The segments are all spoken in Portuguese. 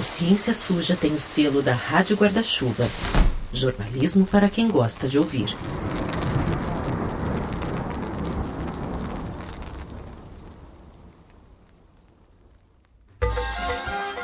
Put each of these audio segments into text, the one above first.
O Ciência Suja tem o selo da Rádio Guarda-Chuva. Jornalismo para quem gosta de ouvir.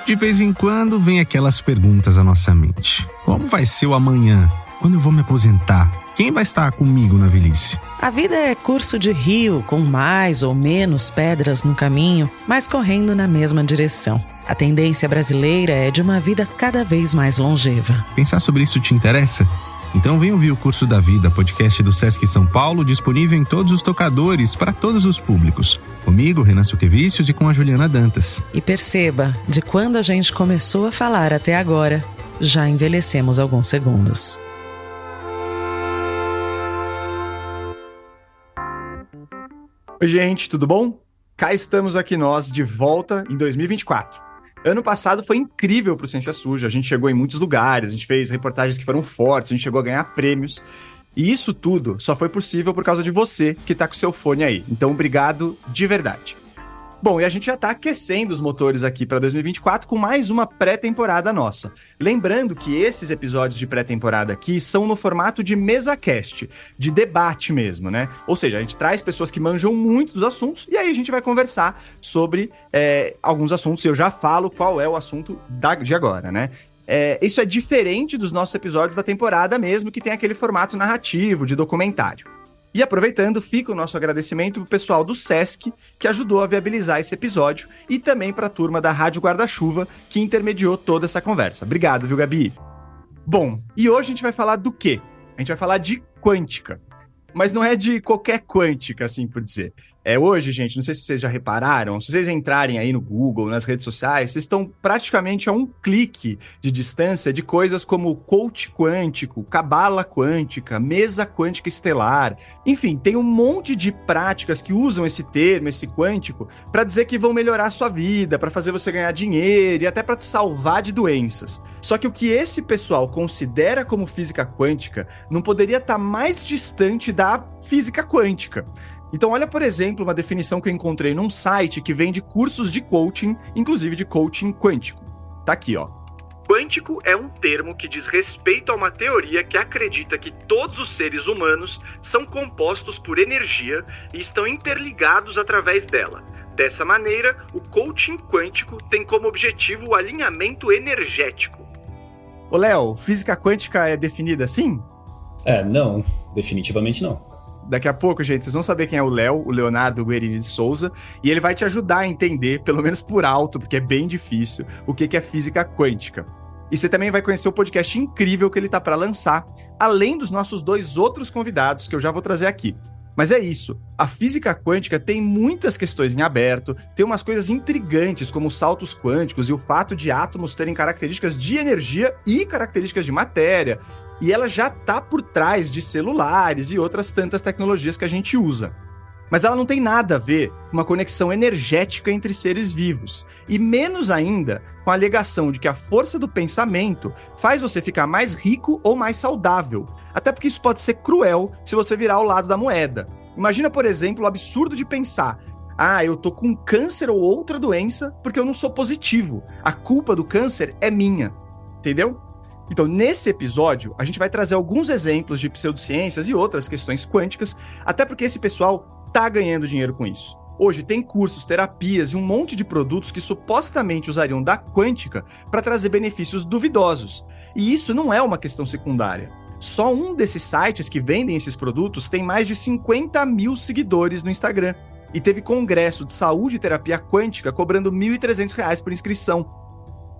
De vez em quando vem aquelas perguntas à nossa mente. Como vai ser o amanhã? Quando eu vou me aposentar? Quem vai estar comigo na velhice? A vida é curso de rio, com mais ou menos pedras no caminho, mas correndo na mesma direção. A tendência brasileira é de uma vida cada vez mais longeva. Pensar sobre isso te interessa? Então vem ouvir o Curso da Vida, podcast do Sesc São Paulo, disponível em todos os tocadores para todos os públicos. Comigo, Renan Suquevicius, e com a Juliana Dantas. E perceba, de quando a gente começou a falar até agora, já envelhecemos alguns segundos. Oi, gente, tudo bom? Cá estamos aqui nós, de volta em 2024. Ano passado foi incrível pro Ciência Suja, a gente chegou em muitos lugares, a gente fez reportagens que foram fortes, a gente chegou a ganhar prêmios. E isso tudo só foi possível por causa de você que tá com o seu fone aí. Então, obrigado de verdade. Bom, e a gente já tá aquecendo os motores aqui para 2024 com mais uma pré-temporada nossa. Lembrando que esses episódios de pré-temporada aqui são no formato de mesa-cast, de debate mesmo, né? Ou seja, a gente traz pessoas que manjam muito dos assuntos e aí a gente vai conversar sobre alguns assuntos. E eu já falo qual é o assunto de agora, né? Isso é diferente dos nossos episódios da temporada mesmo, que tem aquele formato narrativo, de documentário. E aproveitando, fica o nosso agradecimento pro pessoal do Sesc, que ajudou a viabilizar esse episódio, e também pra turma da Rádio Guarda-Chuva, que intermediou toda essa conversa. Obrigado, viu, Gabi? Bom, e hoje a gente vai falar do quê? A gente vai falar de quântica. Mas não é de qualquer quântica, assim por dizer. Hoje, gente, não sei se vocês já repararam, se vocês entrarem aí no Google, nas redes sociais, vocês estão praticamente a um clique de distância de coisas como coach quântico, cabala quântica, mesa quântica estelar. Enfim, tem um monte de práticas que usam esse termo, esse quântico, para dizer que vão melhorar a sua vida, para fazer você ganhar dinheiro e até para te salvar de doenças. Só que o que esse pessoal considera como física quântica não poderia estar mais distante da física quântica. Então olha, por exemplo, uma definição que eu encontrei num site que vende cursos de coaching, inclusive de coaching quântico. Tá aqui, ó. Quântico é um termo que diz respeito a uma teoria que acredita que todos os seres humanos são compostos por energia e estão interligados através dela. Dessa maneira, o coaching quântico tem como objetivo o alinhamento energético. Ô, Léo, física quântica é definida assim? Não, definitivamente não. Daqui a pouco, gente, vocês vão saber quem é o Léo, o Leonardo Guerini de Souza, e ele vai te ajudar a entender, pelo menos por alto, porque é bem difícil, o que é física quântica. E você também vai conhecer o podcast incrível que ele tá para lançar, além dos nossos 2 outros convidados, que eu já vou trazer aqui. Mas é isso, a física quântica tem muitas questões em aberto, tem umas coisas intrigantes, como os saltos quânticos e o fato de átomos terem características de energia e características de matéria, e ela já tá por trás de celulares e outras tantas tecnologias que a gente usa. Mas ela não tem nada a ver com uma conexão energética entre seres vivos, e menos ainda com a alegação de que a força do pensamento faz você ficar mais rico ou mais saudável, até porque isso pode ser cruel se você virar ao lado da moeda. Imagina, por exemplo, o absurdo de pensar: eu tô com câncer ou outra doença porque eu não sou positivo, a culpa do câncer é minha, entendeu? Então, nesse episódio, a gente vai trazer alguns exemplos de pseudociências e outras questões quânticas, até porque esse pessoal tá ganhando dinheiro com isso. Hoje tem cursos, terapias e um monte de produtos que supostamente usariam da quântica para trazer benefícios duvidosos. E isso não é uma questão secundária. Só um desses sites que vendem esses produtos tem mais de 50 mil seguidores no Instagram. E teve congresso de saúde e terapia quântica cobrando R$ 1.300 por inscrição.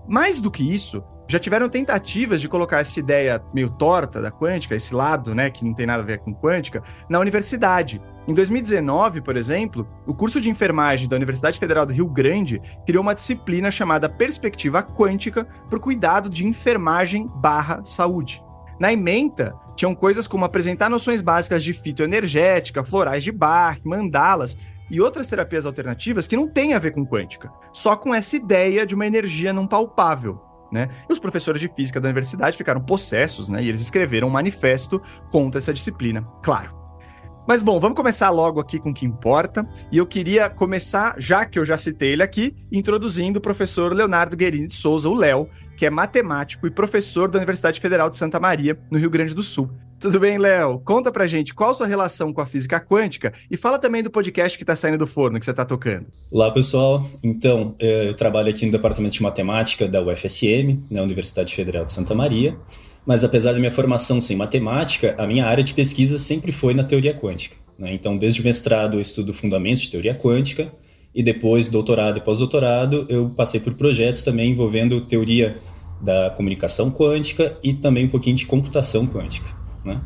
Mais do que isso, já tiveram tentativas de colocar essa ideia meio torta da quântica, esse lado, né, que não tem nada a ver com quântica, na universidade. Em 2019, por exemplo, o curso de enfermagem da Universidade Federal do Rio Grande criou uma disciplina chamada Perspectiva Quântica para o cuidado de enfermagem/saúde. Na ementa, tinham coisas como apresentar noções básicas de fitoenergética, florais de Bach, mandalas e outras terapias alternativas que não têm a ver com quântica, só com essa ideia de uma energia não palpável, né? E os professores de física da universidade ficaram possessos, né? E eles escreveram um manifesto contra essa disciplina, claro. Mas bom, vamos começar logo aqui com o que importa. E eu queria começar, já que eu já citei ele aqui, introduzindo o professor Leonardo Guerini de Souza, o Léo, que é matemático e professor da Universidade Federal de Santa Maria, no Rio Grande do Sul. Tudo bem, Léo? Conta pra gente qual a sua relação com a física quântica e fala também do podcast que tá saindo do forno, que você tá tocando. Olá, pessoal. Então, eu trabalho aqui no Departamento de Matemática da UFSM, na Universidade Federal de Santa Maria. Mas apesar da minha formação ser em matemática, a minha área de pesquisa sempre foi na teoria quântica, né? Então, desde o mestrado eu estudo fundamentos de teoria quântica e depois, doutorado e pós-doutorado, eu passei por projetos também envolvendo teoria da comunicação quântica e também um pouquinho de computação quântica, né?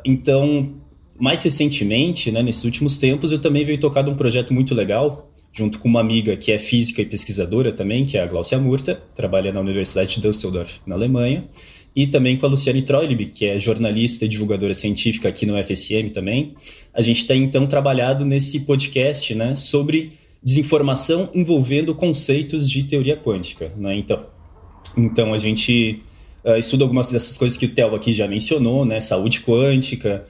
Então, mais recentemente, né, nesses últimos tempos, eu também venho tocado um projeto muito legal, junto com uma amiga que é física e pesquisadora também, que é a Glaucia Murta, trabalha na Universidade de Düsseldorf, na Alemanha, e também com a Luciane Troilib, que é jornalista e divulgadora científica aqui no UFSM também. A gente tem, então, trabalhado nesse podcast, né, sobre desinformação envolvendo conceitos de teoria quântica, né? Então a gente estuda algumas dessas coisas que o Theo aqui já mencionou, né? Saúde quântica,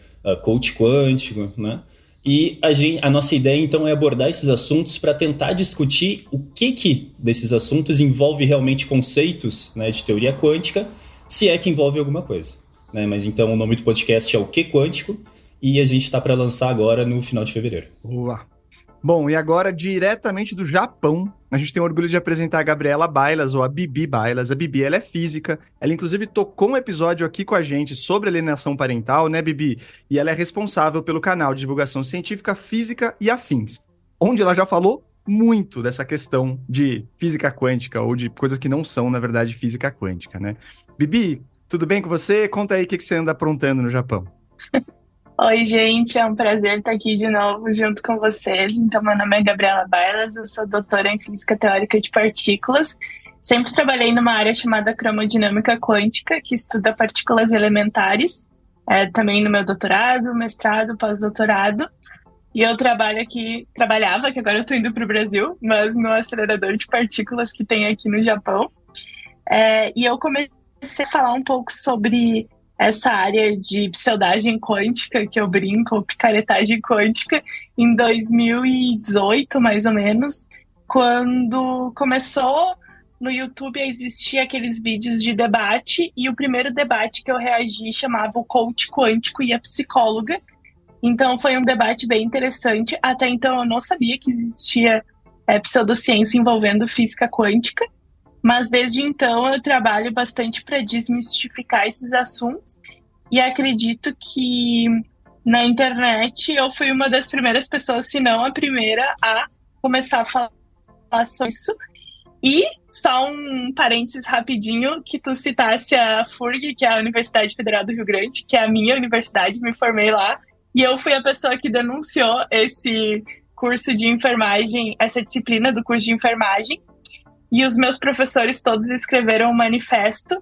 coach quântico, né? E a nossa ideia, então, é abordar esses assuntos para tentar discutir o que desses assuntos envolve realmente conceitos, né, de teoria quântica, se é que envolve alguma coisa, né? Mas então o nome do podcast é O Que Quântico e a gente está para lançar agora no final de fevereiro. Boa! Bom, e agora, diretamente do Japão, a gente tem o orgulho de apresentar a Gabriela Bailas, ou a Bibi Bailas. A Bibi, ela é física, ela inclusive tocou um episódio aqui com a gente sobre alienação parental, né, Bibi? E ela é responsável pelo canal de divulgação científica Física e Afins, onde ela já falou muito dessa questão de física quântica, ou de coisas que não são, na verdade, física quântica, né? Bibi, tudo bem com você? Conta aí o que você anda aprontando no Japão. Oi, gente, é um prazer estar aqui de novo junto com vocês. Então, meu nome é Gabriela Bailas, eu sou doutora em Física Teórica de Partículas. Sempre trabalhei numa área chamada cromodinâmica quântica, que estuda partículas elementares, também no meu doutorado, mestrado, pós-doutorado. E eu trabalhava, que agora eu estou indo para o Brasil, mas no acelerador de partículas que tem aqui no Japão. E eu comecei a falar um pouco sobre essa área de pseudagem quântica, que eu brinco, picaretagem quântica, em 2018, mais ou menos, quando começou no YouTube a existir aqueles vídeos de debate, e o primeiro debate que eu reagi chamava o coach quântico e a psicóloga. Então foi um debate bem interessante. Até então eu não sabia que existia pseudociência envolvendo física quântica, mas desde então eu trabalho bastante para desmistificar esses assuntos e acredito que na internet eu fui uma das primeiras pessoas, se não a primeira, a começar a falar sobre isso. E só um parênteses rapidinho, que tu citasse a FURG, que é a Universidade Federal do Rio Grande, que é a minha universidade, me formei lá, e eu fui a pessoa que denunciou esse curso de enfermagem, essa disciplina do curso de enfermagem. E os meus professores todos escreveram um manifesto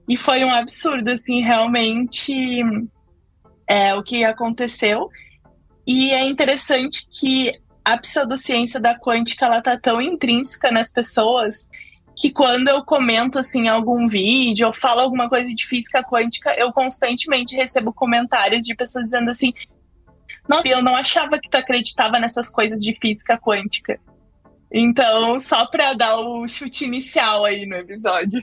e foi um absurdo, assim, realmente o que aconteceu. E é interessante que a pseudociência da quântica, ela tá tão intrínseca nas pessoas que quando eu comento, assim, algum vídeo ou falo alguma coisa de física quântica, eu constantemente recebo comentários de pessoas dizendo assim: nossa, eu não achava que tu acreditava nessas coisas de física quântica. Então, só para dar o chute inicial aí no episódio.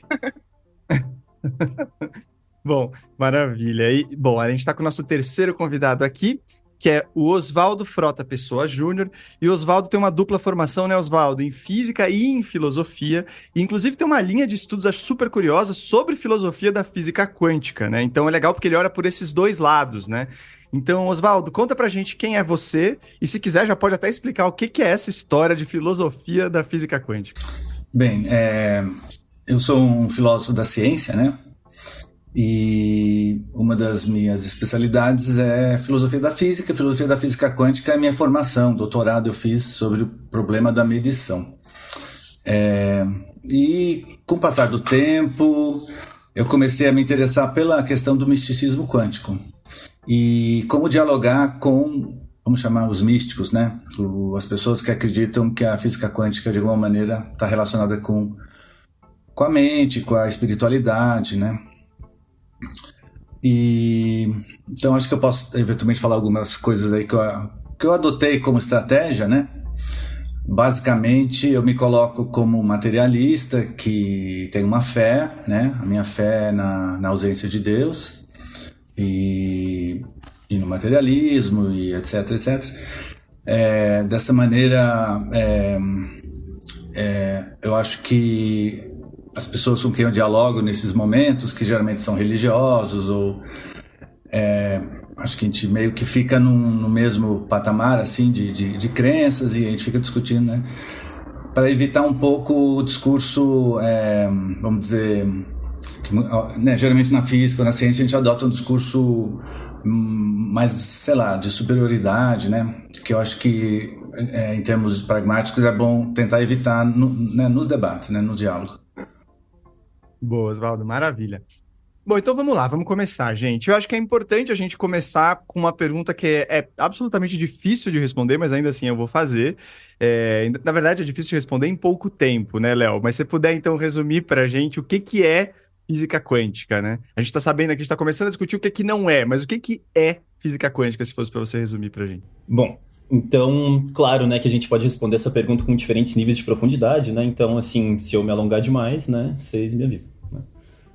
Bom, maravilha. E, bom, a gente está com o nosso terceiro convidado aqui, que é o Oswaldo Frota Pessoa Júnior. E o Oswaldo tem uma dupla formação, né, Oswaldo? Em física e em filosofia. E, inclusive, tem uma linha de estudos, acho, super curiosa sobre filosofia da física quântica, né? Então, é legal porque ele olha por esses dois lados, né? Então, Oswaldo, conta pra gente quem é você e, se quiser, já pode até explicar o que é essa história de filosofia da física quântica. Bem, eu sou um filósofo da ciência, né? E uma das minhas especialidades é filosofia da física quântica é a minha formação, doutorado eu fiz sobre o problema da medição. E com o passar do tempo, eu comecei a me interessar pela questão do misticismo quântico. E como dialogar com, vamos chamar, os místicos, né? As pessoas que acreditam que a física quântica, de alguma maneira, está relacionada com a mente, com a espiritualidade, né? E então acho que eu posso eventualmente falar algumas coisas aí que eu adotei como estratégia, né? Basicamente, eu me coloco como materialista que tem uma fé, né? A minha fé é na ausência de Deus e no materialismo e etc, etc. Dessa maneira, eu acho que as pessoas com quem eu dialogo nesses momentos, que geralmente são religiosos ou acho que a gente meio que fica no mesmo patamar assim de crenças e a gente fica discutindo, né? Para evitar um pouco o discurso, vamos dizer, que, né, geralmente na física ou na ciência a gente adota um discurso mais, sei lá, de superioridade, né? Que eu acho que em termos pragmáticos é bom tentar evitar nos debates, né, no diálogo. Boa, Oswaldo, maravilha. Bom, então vamos lá, vamos começar, gente. Eu acho que é importante a gente começar com uma pergunta que é absolutamente difícil de responder, mas ainda assim eu vou fazer. Na verdade, é difícil de responder em pouco tempo, né, Léo? Mas se você puder, então, resumir para a gente o que é física quântica, né? A gente está sabendo aqui, a gente está começando a discutir o que não é, mas o que é física quântica, se fosse para você resumir para a gente? Bom, então, claro, né, que a gente pode responder essa pergunta com diferentes níveis de profundidade, né? Então, assim, se eu me alongar demais, né, vocês me avisam.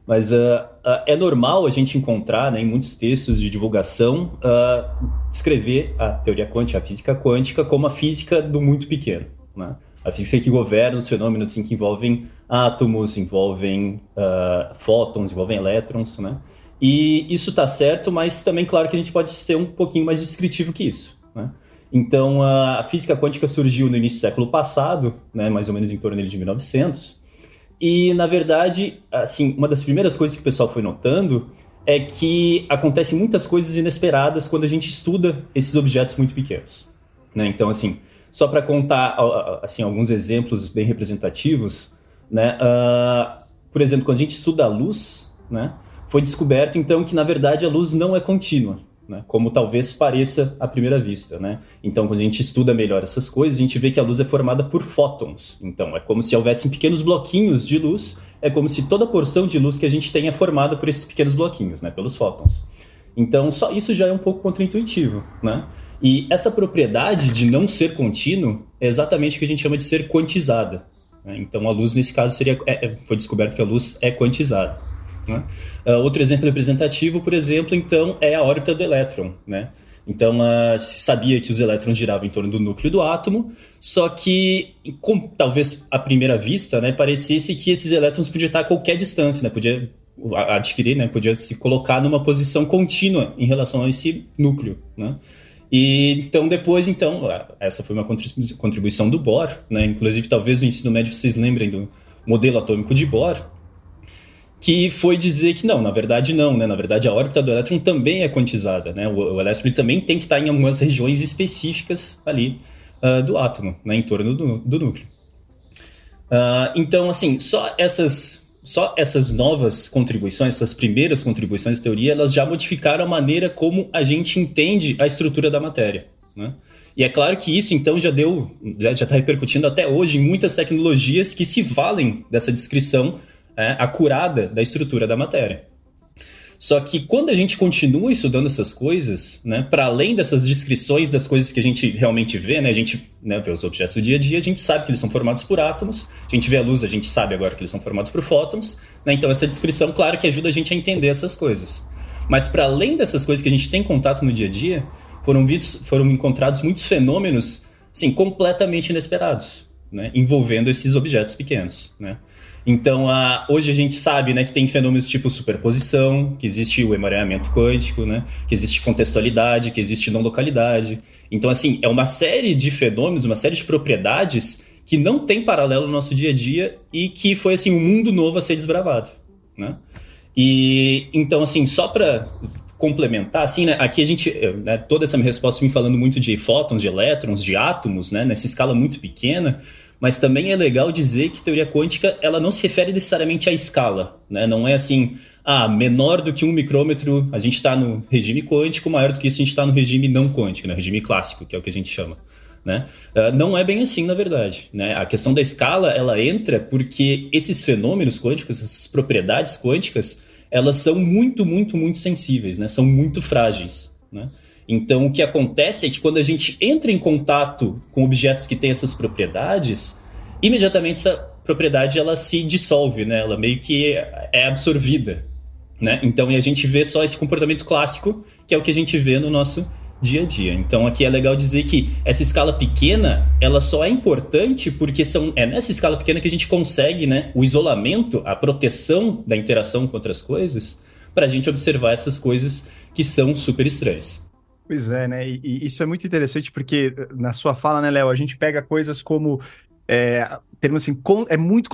Mas é normal a gente encontrar, né, em muitos textos de divulgação, descrever a teoria quântica, a física quântica, como a física do muito pequeno, né? A física que governa os fenômenos assim, que envolvem átomos, envolvem fótons, envolvem elétrons, né? E isso está certo, mas também, claro, que a gente pode ser um pouquinho mais descritivo que isso, né? Então, a física quântica surgiu no início do século passado, né, mais ou menos em torno de 1900, e, na verdade, assim, uma das primeiras coisas que o pessoal foi notando é que acontecem muitas coisas inesperadas quando a gente estuda esses objetos muito pequenos, né? Então, assim, só para contar assim, alguns exemplos bem representativos, né? Por exemplo, quando a gente estuda a luz, né, foi descoberto, então, que, na verdade, a luz não é contínua, né, como talvez pareça à primeira vista, né? Então, quando a gente estuda melhor essas coisas, a gente vê que a luz é formada por fótons. Então, é como se houvessem pequenos bloquinhos de luz, é como se toda a porção de luz que a gente tem é formada por esses pequenos bloquinhos, né, pelos fótons. Então, só isso já é um pouco contraintuitivo, né? E essa propriedade de não ser contínuo é exatamente o que a gente chama de ser quantizada, né? Então, a luz, nesse caso, foi descoberto que a luz é quantizada, né? Outro exemplo representativo, por exemplo, então, é a órbita do elétron, né? Então, se sabia que os elétrons giravam em torno do núcleo do átomo, só que, talvez à primeira vista, né, parecesse que esses elétrons podiam estar a qualquer distância, né? Podia adquirir, né, podia se colocar numa posição contínua em relação a esse núcleo, né? E então depois, essa foi uma contribuição do Bohr, né? Inclusive, talvez no ensino médio vocês lembrem do modelo atômico de Bohr, que foi dizer que não, na verdade não, né? Na verdade a órbita do elétron também é quantizada, né? O elétron ele também tem que estar em algumas regiões específicas ali do átomo, né? Em torno do núcleo. Então, assim, só essas novas contribuições, essas primeiras contribuições de teoria, elas já modificaram a maneira como a gente entende a estrutura da matéria, né? E é claro que isso, então, já está repercutindo até hoje em muitas tecnologias que se valem dessa descrição acurada da estrutura da matéria. Só que quando a gente continua estudando essas coisas, né, para além dessas descrições das coisas que a gente realmente vê, né, a gente, né, vê os objetos do dia a dia, a gente sabe que eles são formados por átomos, a gente vê a luz, a gente sabe agora que eles são formados por fótons, né, então essa descrição, claro, que ajuda a gente a entender essas coisas. Mas para além dessas coisas que a gente tem contato no dia a dia, foram encontrados muitos fenômenos, assim, completamente inesperados, né, envolvendo esses objetos pequenos, né. Então, hoje a gente sabe, né, que tem fenômenos tipo superposição, que existe o emaranhamento quântico, né, que existe contextualidade, que existe não localidade. Então, assim, é uma série de fenômenos, uma série de propriedades que não tem paralelo no nosso dia a dia e que foi, assim, um mundo novo a ser desbravado, né? E, então, assim, só para complementar, assim, né, aqui a gente, né, toda essa minha resposta me falando muito de fótons, de elétrons, de átomos, né, nessa escala muito pequena. Mas também é legal dizer que teoria quântica ela não se refere necessariamente à escala, né? Não é assim, menor do que 1 micrômetro a gente está no regime quântico, maior do que isso a gente está no regime não quântico, no regime clássico, que é o que a gente chama, né? Não é bem assim, na verdade, né? A questão da escala ela entra porque esses fenômenos quânticos, essas propriedades quânticas, elas são muito, muito, muito sensíveis, né? São muito frágeis, né? Então, o que acontece é que quando a gente entra em contato com objetos que têm essas propriedades, imediatamente essa propriedade ela se dissolve, né? Ela meio que é absorvida, né? Então, e a gente vê só esse comportamento clássico, que é o que a gente vê no nosso dia a dia. Então, aqui é legal dizer que essa escala pequena, ela só é importante porque é nessa escala pequena que a gente consegue, né, o isolamento, a proteção da interação com outras coisas, para a gente observar essas coisas que são super estranhas. Pois é, né? E isso é muito interessante porque na sua fala, né, Léo, a gente pega coisas como termos assim, é muito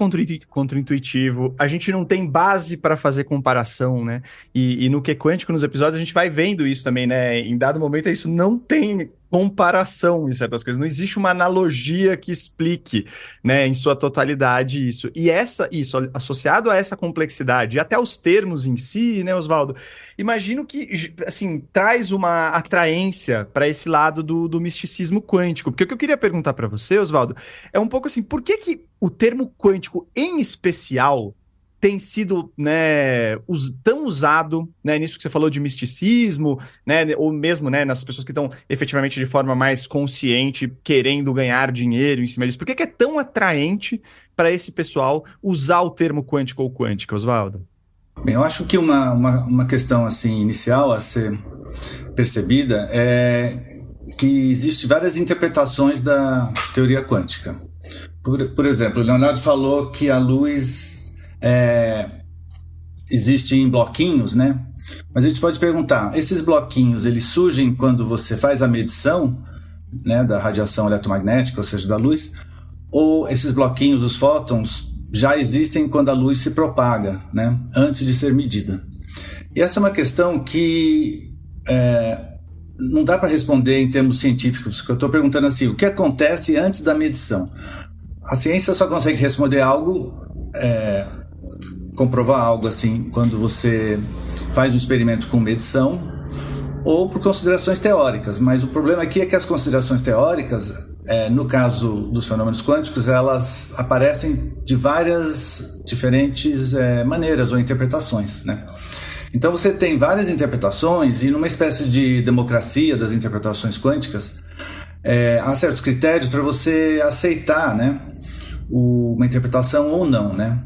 contraintuitivo, a gente não tem base para fazer comparação, né? E no Que Quântico, nos episódios, a gente vai vendo isso também, né? Em dado momento, isso não tem comparação em certas coisas, não existe uma analogia que explique, né, em sua totalidade isso. E isso, associado a essa complexidade, e até os termos em si, né, Oswaldo, imagino que, assim, traz uma atraência para esse lado do misticismo quântico. Porque o que eu queria perguntar para você, Oswaldo, é um pouco assim, por que o termo quântico, em especial, tem sido, né, tão usado, né, nisso que você falou de misticismo, né, ou mesmo, né, nas pessoas que estão efetivamente de forma mais consciente querendo ganhar dinheiro em cima disso? Por que é tão atraente para esse pessoal usar o termo quântico ou quântica, Oswaldo? Bem, eu acho que uma questão assim, inicial a ser percebida é que existem várias interpretações da teoria quântica. Por exemplo, o Leonardo falou que a luz existe em bloquinhos, né? Mas a gente pode perguntar, esses bloquinhos, eles surgem quando você faz a medição, né, da radiação eletromagnética, ou seja, da luz, ou esses bloquinhos, os fótons, já existem quando a luz se propaga, né, antes de ser medida? E essa é uma questão que não dá para responder em termos científicos, porque eu estou perguntando assim, o que acontece antes da medição? A ciência só consegue responder algo, comprovar algo assim, quando você faz um experimento com medição ou por considerações teóricas. Mas o problema aqui é que as considerações teóricas, no caso dos fenômenos quânticos, elas aparecem de várias diferentes maneiras ou interpretações, né? Então você tem várias interpretações e numa espécie de democracia das interpretações quânticas, há certos critérios para você aceitar, né, uma interpretação ou não, né?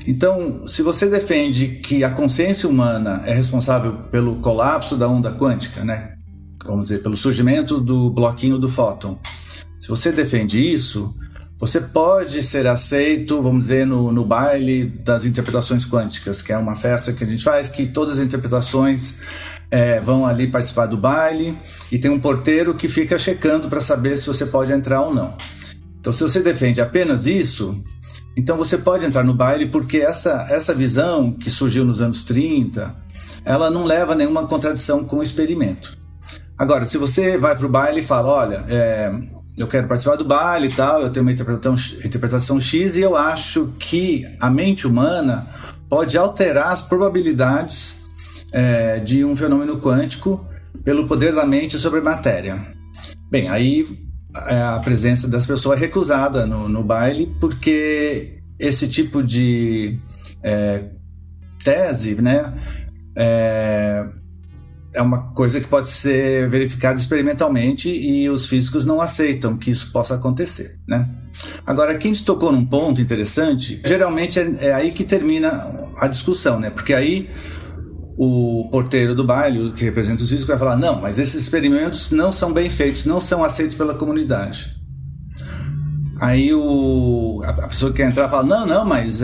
Então, se você defende que a consciência humana é responsável pelo colapso da onda quântica, né, vamos dizer, pelo surgimento do bloquinho do fóton, se você defende isso, você pode ser aceito, vamos dizer, no baile das interpretações quânticas, que é uma festa que a gente faz, que todas as interpretações vão ali participar do baile, e tem um porteiro que fica checando para saber se você pode entrar ou não. Então, se você defende apenas isso, então você pode entrar no baile, porque essa visão que surgiu nos anos 30, ela não leva a nenhuma contradição com o experimento. Agora, se você vai para o baile e fala, olha, eu quero participar do baile e tal, eu tenho uma interpretação X e eu acho que a mente humana pode alterar as probabilidades de um fenômeno quântico pelo poder da mente sobre a matéria. Bem, aí a presença dessa pessoa é recusada no baile, porque esse tipo de tese, né, é uma coisa que pode ser verificada experimentalmente e os físicos não aceitam que isso possa acontecer, né? Agora, aqui a gente tocou num ponto interessante, geralmente é aí que termina a discussão, né? Porque aí o porteiro do baile, que representa os físicos, vai falar, não, mas esses experimentos não são bem feitos, não são aceitos pela comunidade. Aí a pessoa que quer entrar fala, não, mas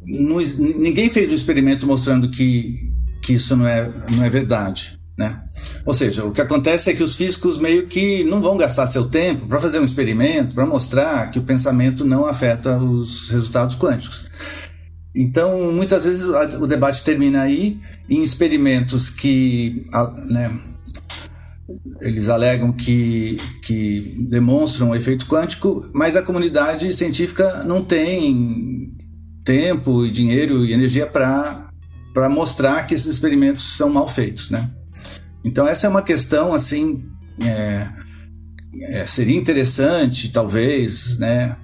ninguém fez um experimento mostrando que isso não é verdade, né? Ou seja, o que acontece é que os físicos meio que não vão gastar seu tempo para fazer um experimento, para mostrar que o pensamento não afeta os resultados quânticos. Então, muitas vezes o debate termina aí em experimentos que, né, eles alegam que demonstram o efeito quântico, mas a comunidade científica não tem tempo e dinheiro e energia para mostrar que esses experimentos são mal feitos, né? Então, essa é uma questão, assim, seria interessante, talvez, né,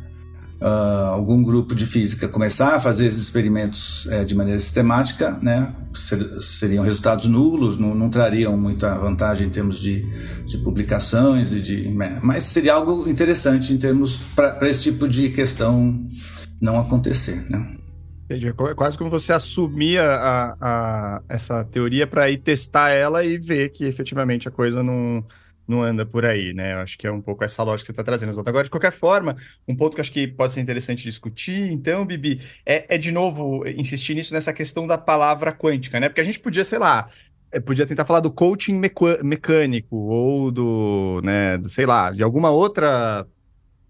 algum grupo de física começar a fazer esses experimentos de maneira sistemática, né, seriam resultados nulos, não trariam muita vantagem em termos de publicações, mas seria algo interessante em termos para esse tipo de questão não acontecer, né? Entendi. É quase como você assumir essa teoria para ir testar ela e ver que efetivamente a coisa não anda por aí, né? Eu acho que é um pouco essa lógica que você está trazendo. Agora, de qualquer forma, um ponto que eu acho que pode ser interessante discutir, então, Bibi, é de novo insistir nessa questão da palavra quântica, né? Porque a gente podia, sei lá, podia tentar falar do coaching mecânico ou sei lá, de alguma outra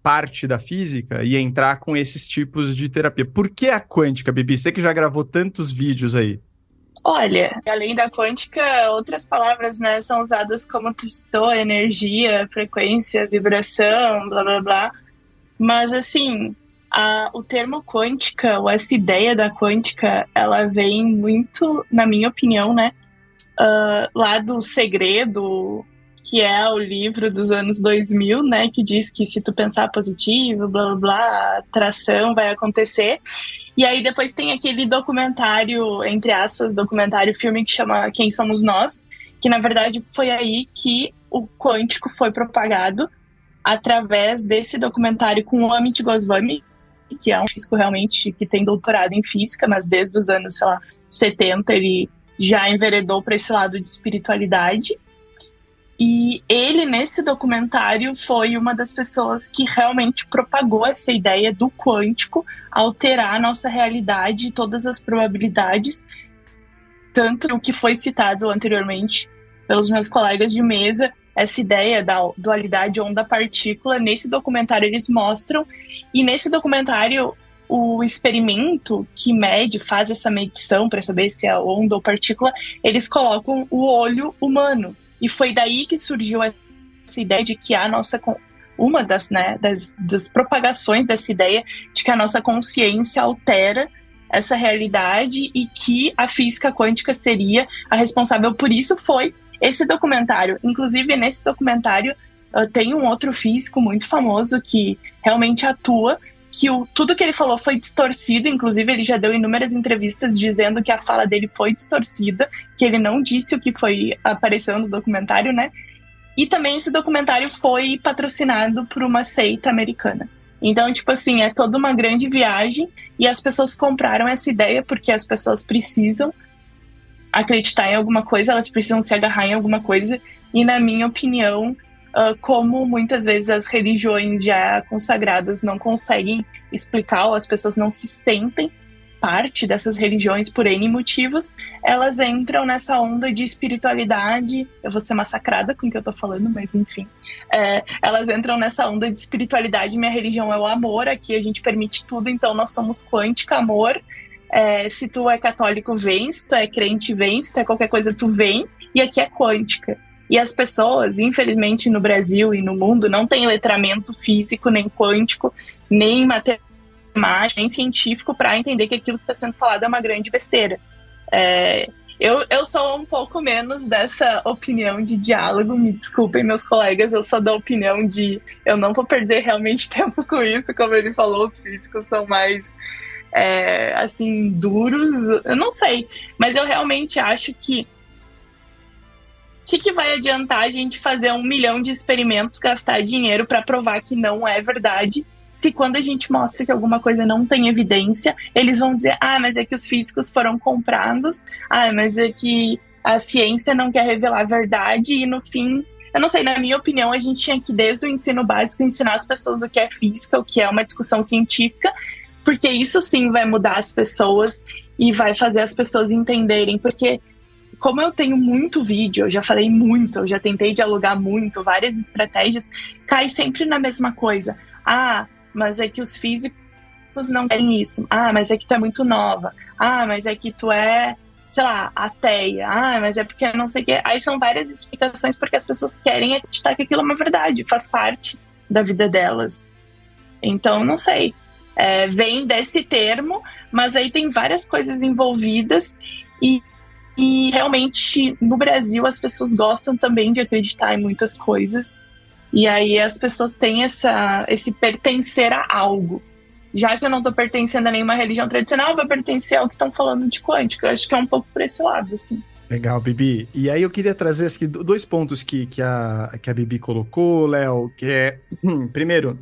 parte da física e entrar com esses tipos de terapia. Por que a quântica, Bibi? Você que já gravou tantos vídeos aí. Olha, além da quântica, outras palavras, né, são usadas como tu citou, energia, frequência, vibração, blá, blá, blá. Mas, assim, o termo quântica, ou essa ideia da quântica, ela vem muito, na minha opinião, né, lá do Segredo, que é o livro dos anos 2000, né, que diz que se tu pensar positivo, blá, blá, blá, a atração vai acontecer. E aí depois tem aquele documentário, entre aspas, filme que chama Quem Somos Nós, que na verdade foi aí que o quântico foi propagado através desse documentário com o Amit Goswami, que é um físico realmente que tem doutorado em física, mas desde os anos, 70 ele já enveredou para esse lado de espiritualidade. E ele, nesse documentário, foi uma das pessoas que realmente propagou essa ideia do quântico alterar a nossa realidade e todas as probabilidades, tanto o que foi citado anteriormente pelos meus colegas de mesa, essa ideia da dualidade onda-partícula. Nesse documentário eles mostram, e nesse documentário o experimento que faz essa medição para saber se é onda ou partícula, eles colocam o olho humano. E foi daí que surgiu essa ideia de que uma das propagações dessa ideia de que a nossa consciência altera essa realidade e que a física quântica seria a responsável por isso. Foi esse documentário. Inclusive, nesse documentário, tem um outro físico muito famoso que realmente atua, que tudo que ele falou foi distorcido. Inclusive, ele já deu inúmeras entrevistas dizendo que a fala dele foi distorcida, que ele não disse o que apareceu no documentário, né? E também esse documentário foi patrocinado por uma seita americana. Então, tipo assim, é toda uma grande viagem e as pessoas compraram essa ideia porque as pessoas precisam acreditar em alguma coisa, elas precisam se agarrar em alguma coisa. E, na minha opinião, como muitas vezes as religiões já consagradas não conseguem explicar, ou as pessoas não se sentem parte dessas religiões por N motivos, elas entram nessa onda de espiritualidade. Eu vou ser massacrada com o que eu tô falando, mas enfim. Elas entram nessa onda de espiritualidade. Minha religião é o amor, aqui a gente permite tudo, então nós somos quântica, amor. Se tu é católico, vem. Se tu é crente, vem. Se tu é qualquer coisa, tu vem. E aqui é quântica. E as pessoas, infelizmente, no Brasil e no mundo, não têm letramento físico, nem quântico, nem matemático, nem científico para entender que aquilo que está sendo falado é uma grande besteira. Eu sou um pouco menos dessa opinião de diálogo, me desculpem, meus colegas, eu sou da opinião de eu não vou perder realmente tempo com isso, como ele falou, os físicos são mais, assim, duros, eu não sei, mas eu realmente acho que o que vai adiantar a gente fazer 1 milhão de experimentos, gastar dinheiro para provar que não é verdade, se quando a gente mostra que alguma coisa não tem evidência, eles vão dizer, mas é que os físicos foram comprados, mas é que a ciência não quer revelar a verdade, e no fim, eu não sei, na minha opinião, a gente tinha que, desde o ensino básico, ensinar as pessoas o que é física, o que é uma discussão científica, porque isso sim vai mudar as pessoas e vai fazer as pessoas entenderem, porque como eu tenho muito vídeo, eu já falei muito, eu já tentei dialogar muito, várias estratégias, cai sempre na mesma coisa. Mas é que os físicos não querem isso. Mas é que tu é muito nova. Mas é que tu é, sei lá, ateia. Mas é porque não sei o quê. Aí são várias explicações porque as pessoas querem acreditar que aquilo é uma verdade, faz parte da vida delas. Então, não sei. Vem desse termo, mas aí tem várias coisas envolvidas e realmente, no Brasil, as pessoas gostam também de acreditar em muitas coisas. E aí as pessoas têm esse pertencer a algo. já que eu não tô pertencendo a nenhuma religião tradicional, eu vou pertencer ao que estão falando de quântica. Eu acho que é um pouco por esse lado, assim. Legal, Bibi. E aí eu queria trazer aqui 2 pontos que a Bibi colocou, Léo, que é, primeiro,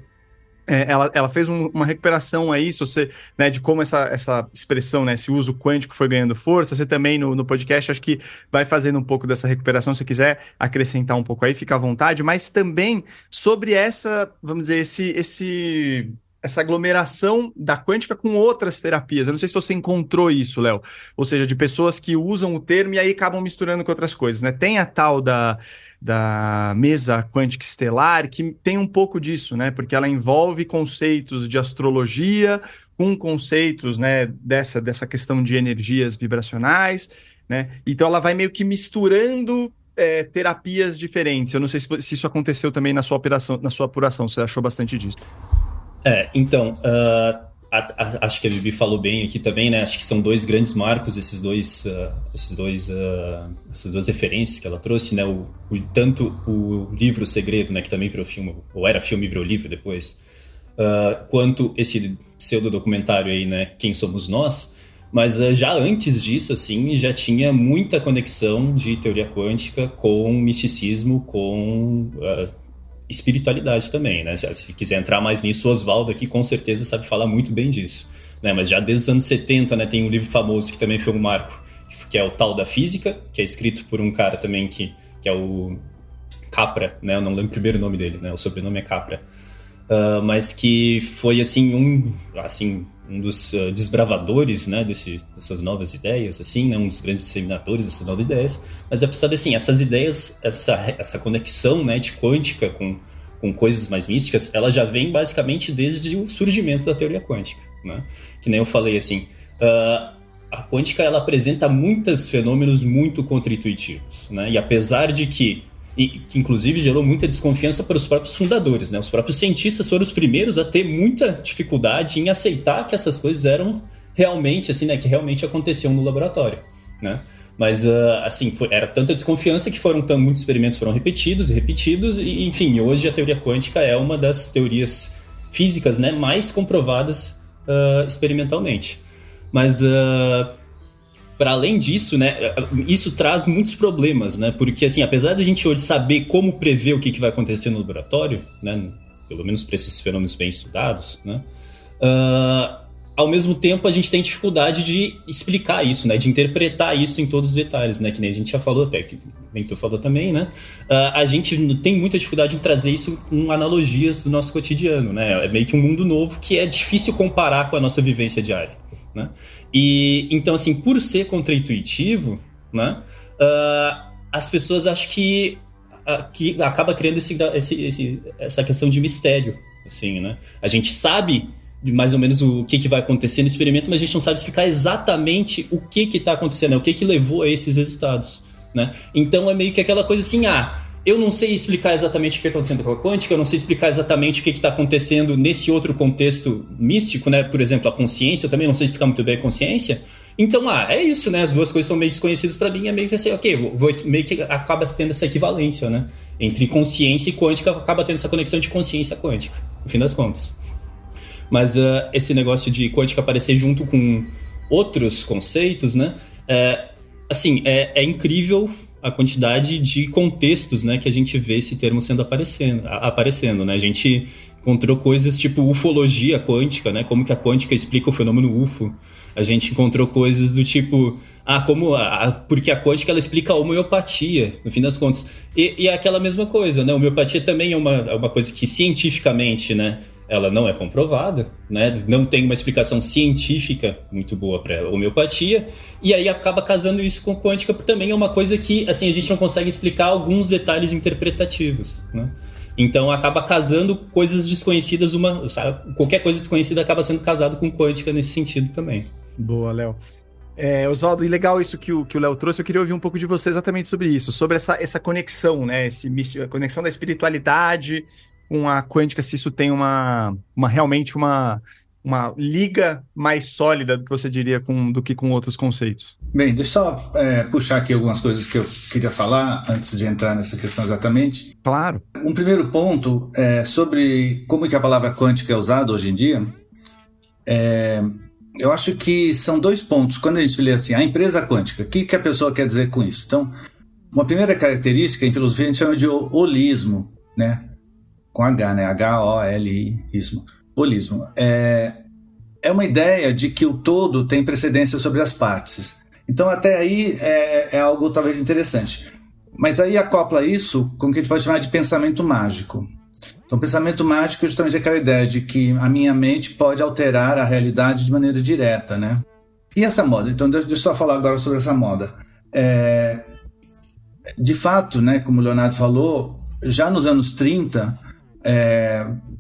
ela fez uma recuperação aí, se você, né, de como essa expressão, né, esse uso quântico foi ganhando força. Você também no podcast, acho que vai fazendo um pouco dessa recuperação. Se quiser acrescentar um pouco aí, fica à vontade. Mas também sobre essa, vamos dizer, essa aglomeração da quântica com outras terapias. Eu não sei se você encontrou isso, Léo. Ou seja, de pessoas que usam o termo e aí acabam misturando com outras coisas, né? Tem a tal da mesa quântica estelar, que tem um pouco disso, né? Porque ela envolve conceitos de astrologia com conceitos, né, dessa questão de energias vibracionais, né? Então ela vai meio que misturando terapias diferentes. Eu não sei se isso aconteceu também na sua apuração, você achou bastante disso. Então, acho que a Bibi falou bem aqui também, né? Acho que são 2 grandes marcos, essas 2 referências que ela trouxe, né? Tanto o livro Segredo, né? Que também virou filme, ou era filme e virou livro depois, quanto esse pseudo-documentário aí, né? Quem Somos Nós. Mas já antes disso, assim, já tinha muita conexão de teoria quântica com misticismo, com espiritualidade também, né? Se quiser entrar mais nisso, o Oswaldo aqui com certeza sabe falar muito bem disso, né? Mas já desde os anos 70, né, tem um livro famoso que também foi um marco, que é o Tal da Física, que é escrito por um cara também que é o Capra, né? Eu não lembro o primeiro nome dele, né? O sobrenome é Capra. Mas que foi, assim, um dos desbravadores, né, dessas novas ideias, assim, né, um dos grandes disseminadores dessas novas ideias. Mas é para saber, assim, essas ideias, essa conexão, né, de quântica com coisas mais místicas, ela já vem basicamente desde o surgimento da teoria quântica, né? Que nem eu falei, assim, a quântica, ela apresenta muitos fenômenos muito contra-intuitivos, né? E apesar de que inclusive gerou muita desconfiança para os próprios fundadores, né? Os próprios cientistas foram os primeiros a ter muita dificuldade em aceitar que essas coisas eram realmente, assim, né? Que realmente aconteciam no laboratório, né? Mas, assim, era tanta desconfiança que muitos experimentos foram repetidos e, enfim, hoje a teoria quântica é uma das teorias físicas, né, mais comprovadas experimentalmente. Mas, para além disso, né, isso traz muitos problemas, né, porque, assim, apesar de a gente hoje saber como prever o que vai acontecer no laboratório, né, pelo menos para esses fenômenos bem estudados, né, ao mesmo tempo a gente tem dificuldade de explicar isso, né, de interpretar isso em todos os detalhes, né, que nem a gente já falou até, que nem tu falou também, né, a gente tem muita dificuldade em trazer isso com analogias do nosso cotidiano, né, é meio que um mundo novo que é difícil comparar com a nossa vivência diária, né. E então, assim, por ser contra-intuitivo, né, as pessoas acham que acaba criando essa questão de mistério, assim, né? A gente sabe mais ou menos o que vai acontecer no experimento, mas a gente não sabe explicar exatamente o que está acontecendo, né? O que levou a esses resultados, né? Então é meio que aquela coisa assim, eu não sei explicar exatamente o que está acontecendo com a quântica, eu não sei explicar exatamente o que está acontecendo nesse outro contexto místico, né? Por exemplo, a consciência, eu também não sei explicar muito bem a consciência. Então, é isso, né? As duas coisas são meio desconhecidas para mim, é meio que assim, meio que acaba tendo essa equivalência, né? Entre consciência e quântica, acaba tendo essa conexão de consciência quântica, no fim das contas. Mas esse negócio de quântica aparecer junto com outros conceitos, né? Assim, é incrível a quantidade de contextos, né, que a gente vê esse termo sendo aparecendo, né? A gente encontrou coisas tipo ufologia quântica, né? Como que a quântica explica o fenômeno UFO. A gente encontrou coisas do tipo, porque a quântica ela explica a homeopatia, no fim das contas. E é aquela mesma coisa, né? A homeopatia também é uma coisa que cientificamente, né, ela não é comprovada, né? Não tem uma explicação científica muito boa para homeopatia, e aí acaba casando isso com quântica, porque também é uma coisa que, assim, a gente não consegue explicar alguns detalhes interpretativos, né? Então acaba casando coisas desconhecidas, qualquer coisa desconhecida acaba sendo casado com quântica nesse sentido também. Boa, Léo. Oswaldo, e legal isso que o Léo trouxe, eu queria ouvir um pouco de você exatamente sobre isso, sobre essa conexão, né? A conexão da espiritualidade com a quântica, se isso tem realmente uma liga mais sólida do que você diria do que com outros conceitos. Bem, deixa eu só puxar aqui algumas coisas que eu queria falar antes de entrar nessa questão exatamente. Claro. Um primeiro ponto é sobre como que a palavra quântica é usada hoje em dia. Eu acho que são 2 pontos. Quando a gente lê assim, a empresa quântica, o que a pessoa quer dizer com isso? Então, uma primeira característica em filosofia a gente chama de holismo, né? Com H, né? H-O-L-I-ismo. Holismo. É uma ideia de que o todo tem precedência sobre as partes. Então, até aí é algo talvez interessante. Mas aí acopla isso com o que a gente pode chamar de pensamento mágico. Então, pensamento mágico é justamente aquela ideia de que a minha mente pode alterar a realidade de maneira direta, né? E essa moda? Então, deixa eu só falar agora sobre essa moda. De fato, né, como o Leonardo falou, já nos anos 30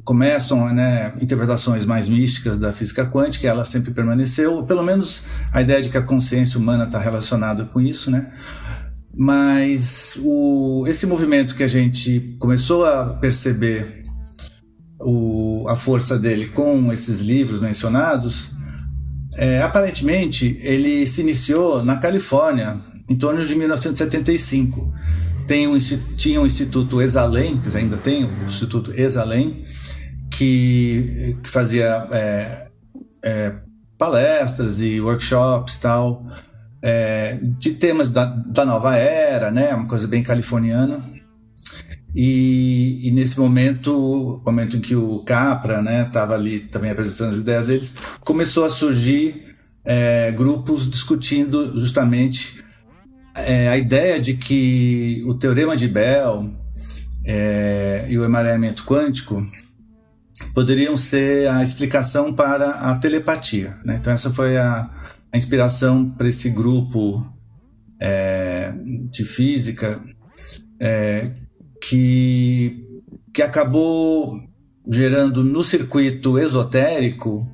começam, né, interpretações mais místicas da física quântica, ela sempre permaneceu, pelo menos a ideia de que a consciência humana está relacionada com isso, né? Mas esse movimento que a gente começou a perceber a força dele com esses livros mencionados, aparentemente ele se iniciou na Califórnia em torno de 1975. Tinha o Instituto Esalen, que ainda tem o Instituto Esalen, que fazia palestras e workshops tal, de temas da nova era, né, uma coisa bem californiana. E nesse momento em que o Capra, né, estava ali também apresentando as ideias deles, começou a surgir grupos discutindo justamente a ideia de que o teorema de Bell e o emaranhamento quântico poderiam ser a explicação para a telepatia, né? Então essa foi a inspiração para esse grupo de física que acabou gerando no circuito esotérico,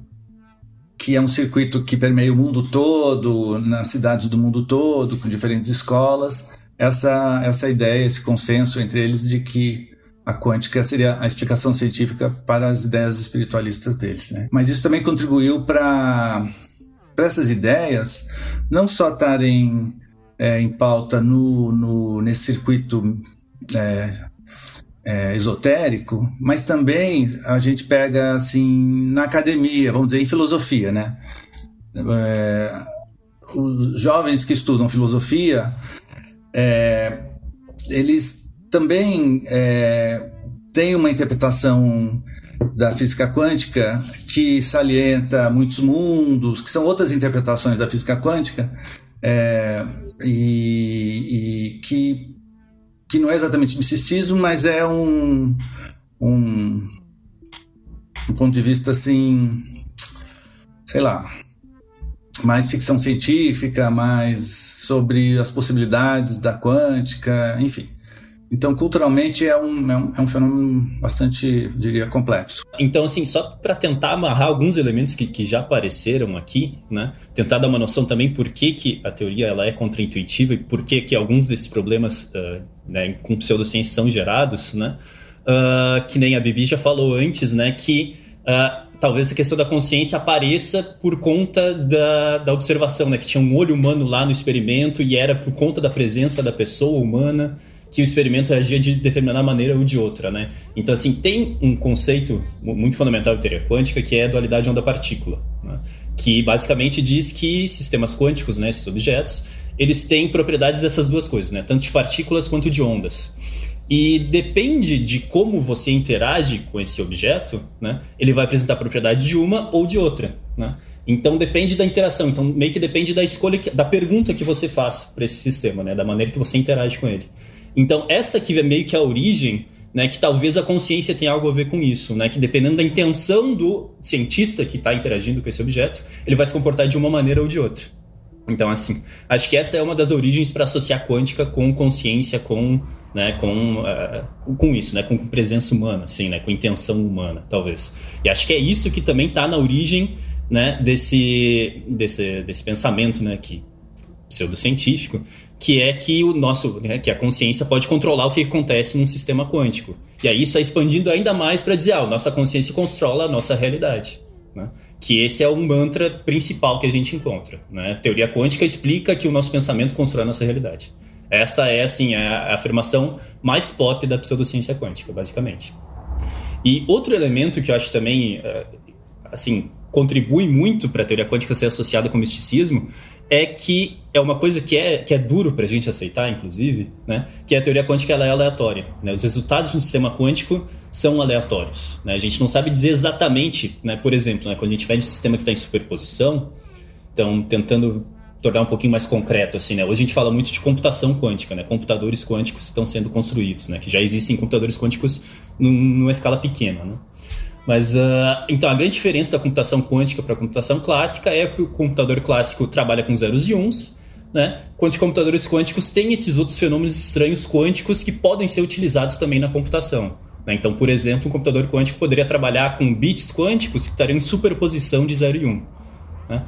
que é um circuito que permeia o mundo todo, nas cidades do mundo todo, com diferentes escolas, essa ideia, esse consenso entre eles de que a quântica seria a explicação científica para as ideias espiritualistas deles, né? Mas isso também contribuiu para essas ideias não só estarem em pauta nesse circuito esotérico, mas também a gente pega assim na academia, vamos dizer, em filosofia, né? Os jovens que estudam filosofia, eles também têm uma interpretação da física quântica que salienta muitos mundos, que são outras interpretações da física quântica, e que não é exatamente misticismo, mas é um ponto de vista, assim, sei lá, mais ficção científica, mais sobre as possibilidades da quântica, enfim. Então, culturalmente, é um fenômeno bastante, diria, complexo. Então, assim, só para tentar amarrar alguns elementos que já apareceram aqui, né? Tentar dar uma noção também por que a teoria ela é contraintuitiva e por que alguns desses problemas né, com pseudociência são gerados, né? Que nem a Bibi já falou antes, né? Que talvez a questão da consciência apareça por conta da observação, né? Que tinha um olho humano lá no experimento e era por conta da presença da pessoa humana que o experimento agia de determinada maneira ou de outra, né? Então, assim, tem um conceito muito fundamental em teoria quântica que é a dualidade onda-partícula, né? Que basicamente diz que sistemas quânticos, né, esses objetos, eles têm propriedades dessas duas coisas, né? Tanto de partículas quanto de ondas. E depende de como você interage com esse objeto, né, ele vai apresentar propriedade de uma ou de outra, né? Então depende da interação, então meio que depende da escolha, da pergunta que você faz para esse sistema, né, da maneira que você interage com ele. Então essa aqui é meio que a origem, né, que talvez a consciência tenha algo a ver com isso, né, que dependendo da intenção do cientista que está interagindo com esse objeto, ele vai se comportar de uma maneira ou de outra. Então, assim, acho que essa é uma das origens para associar quântica com consciência, com isso, né, com presença humana, assim, né, com intenção humana, talvez. E acho que é isso que também está na origem, né, desse pensamento, né, pseudocientífico, que é que né, que a consciência pode controlar o que acontece num sistema quântico. E aí isso é expandindo ainda mais para dizer, nossa consciência controla a nossa realidade, né? Que esse é o mantra principal que a gente encontra, né? A teoria quântica explica que o nosso pensamento constrói a nossa realidade. Essa é, assim, a afirmação mais pop da pseudociência quântica, basicamente. E outro elemento que eu acho também, assim, contribui muito para a teoria quântica ser associada com o misticismo é que é uma coisa que é duro para a gente aceitar, inclusive, né? Que a teoria quântica ela é aleatória, né? Os resultados do sistema quântico são aleatórios, né? A gente não sabe dizer exatamente, né? Por exemplo, né? Quando a gente pede um sistema que está em superposição, então tentando tornar um pouquinho mais concreto, assim, né? Hoje a gente fala muito de computação quântica, né? Computadores quânticos estão sendo construídos, né? Que já existem computadores quânticos numa escala pequena, né? Mas, então, a grande diferença da computação quântica para a computação clássica é que o computador clássico trabalha com zeros e uns, né? Quando os computadores quânticos têm esses outros fenômenos estranhos quânticos que podem ser utilizados também na computação, né? Então, por exemplo, um computador quântico poderia trabalhar com bits quânticos que estariam em superposição de 0 e 1. Né?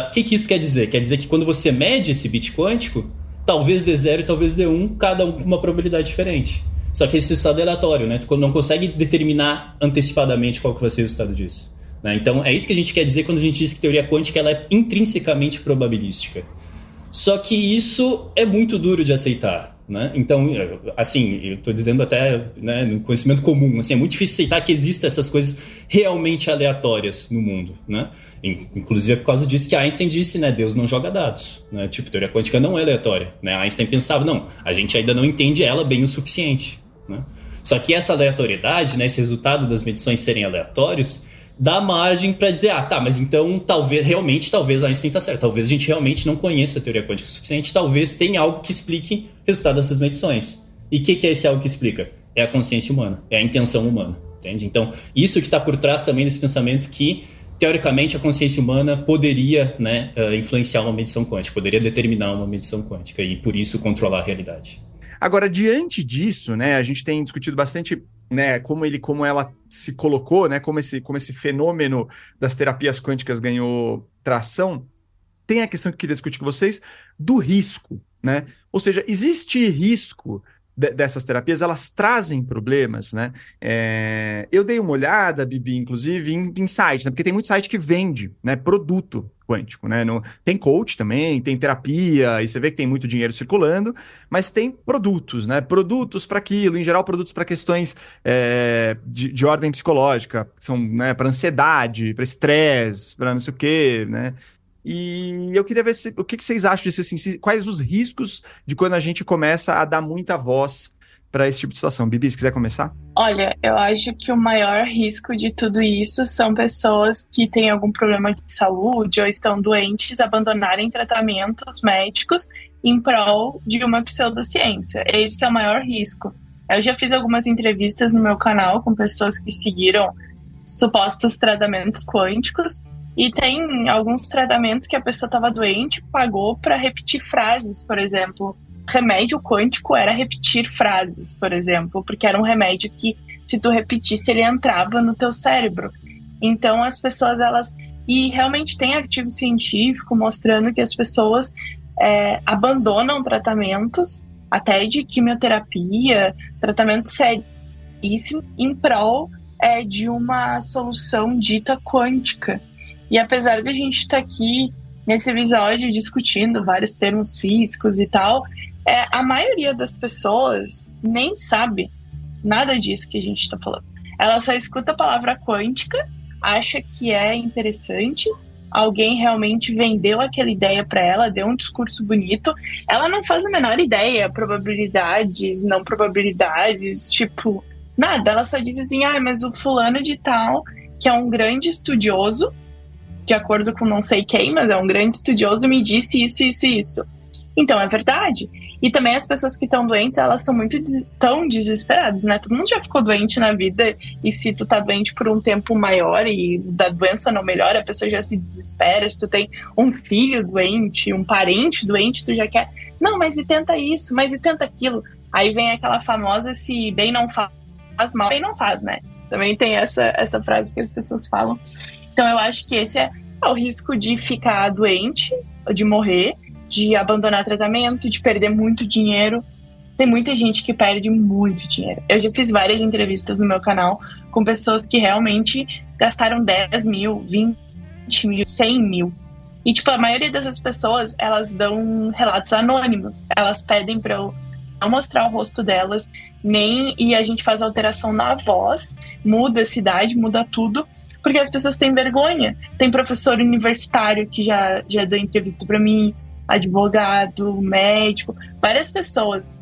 O que isso quer dizer? Quer dizer que quando você mede esse bit quântico, talvez dê 0 e talvez dê 1, cada um com uma probabilidade diferente. Só que esse resultado é aleatório, né? Tu não consegue determinar antecipadamente qual que vai ser o resultado disso, né? Então, é isso que a gente quer dizer quando a gente diz que teoria quântica ela é intrinsecamente probabilística. Só que isso é muito duro de aceitar, né? Então, assim, eu estou dizendo até, né, no conhecimento comum, assim, é muito difícil aceitar que existam essas coisas realmente aleatórias no mundo, né? Inclusive é por causa disso que Einstein disse, né, Deus não joga dados, né? Tipo, teoria quântica não é aleatória, né? Einstein pensava, não, a gente ainda não entende ela bem o suficiente, né? Só que essa aleatoriedade, né, esse resultado das medições serem aleatórios, dá margem para dizer, mas então talvez Einstein está certo, talvez a gente realmente não conheça a teoria quântica o suficiente, talvez tenha algo que explique o resultado dessas medições. E o que é esse algo que explica? É a consciência humana, é a intenção humana, entende? Então, isso que está por trás também desse pensamento que, teoricamente, a consciência humana poderia, né, influenciar uma medição quântica, poderia determinar uma medição quântica e, por isso, controlar a realidade. Agora, diante disso, né, a gente tem discutido bastante, né, como ela se colocou, né, como esse fenômeno das terapias quânticas ganhou tração. Tem a questão que eu queria discutir com vocês do risco, né? Ou seja, existe risco dessas terapias, elas trazem problemas, né? Eu dei uma olhada, Bibi, inclusive, em site, né? Porque tem muito site que vende, né, produto quântico, né? Tem coach também, tem terapia, e você vê que tem muito dinheiro circulando, mas tem produtos, né? Produtos para aquilo, em geral, produtos para questões de ordem psicológica, que são, né, para ansiedade, para estresse, para não sei o quê, né? E eu queria ver o que vocês acham disso, assim, quais os riscos de quando a gente começa a dar muita voz para esse tipo de situação. Bibi, se quiser começar? Olha, eu acho que o maior risco de tudo isso são pessoas que têm algum problema de saúde ou estão doentes abandonarem tratamentos médicos em prol de uma pseudociência. Esse é o maior risco. Eu já fiz algumas entrevistas no meu canal com pessoas que seguiram supostos tratamentos quânticos. E tem alguns tratamentos que a pessoa estava doente, pagou para repetir frases, por exemplo. Remédio quântico era repetir frases, por exemplo, porque era um remédio que, se tu repetisse, ele entrava no teu cérebro. Então, as pessoas, E realmente tem artigo científico mostrando que as pessoas abandonam tratamentos, até de quimioterapia, tratamento seríssimo, em prol de uma solução dita quântica. E apesar de a gente estar aqui nesse episódio discutindo vários termos físicos e tal, a maioria das pessoas nem sabe nada disso que a gente está falando. Ela só escuta a palavra quântica, acha que é interessante, alguém realmente vendeu aquela ideia para ela, deu um discurso bonito, ela não faz a menor ideia, probabilidades, não probabilidades, tipo, nada. Ela só diz assim, mas o fulano de tal, que é um grande estudioso, de acordo com não sei quem, mas é um grande estudioso, me disse isso. Então, é verdade. E também as pessoas que estão doentes, elas são muito tão desesperadas, né? Todo mundo já ficou doente na vida, e se tu tá doente por um tempo maior e da doença não melhora, a pessoa já se desespera. Se tu tem um filho doente, um parente doente, tu já quer, não, mas e tenta isso, mas e tenta aquilo. Aí vem aquela famosa, se bem não faz, mal bem não faz, né? Também tem essa frase que as pessoas falam. Então, eu acho que esse é o risco de ficar doente, de morrer, de abandonar tratamento, de perder muito dinheiro. Tem muita gente que perde muito dinheiro. Eu já fiz várias entrevistas no meu canal com pessoas que realmente gastaram 10 mil, 20 mil, 100 mil. E, tipo, a maioria dessas pessoas, elas dão relatos anônimos. Elas pedem para eu não mostrar o rosto delas, e a gente faz alteração na voz, muda a cidade, muda tudo, porque as pessoas têm vergonha. Tem professor universitário que já deu entrevista para mim, advogado, médico, várias pessoas.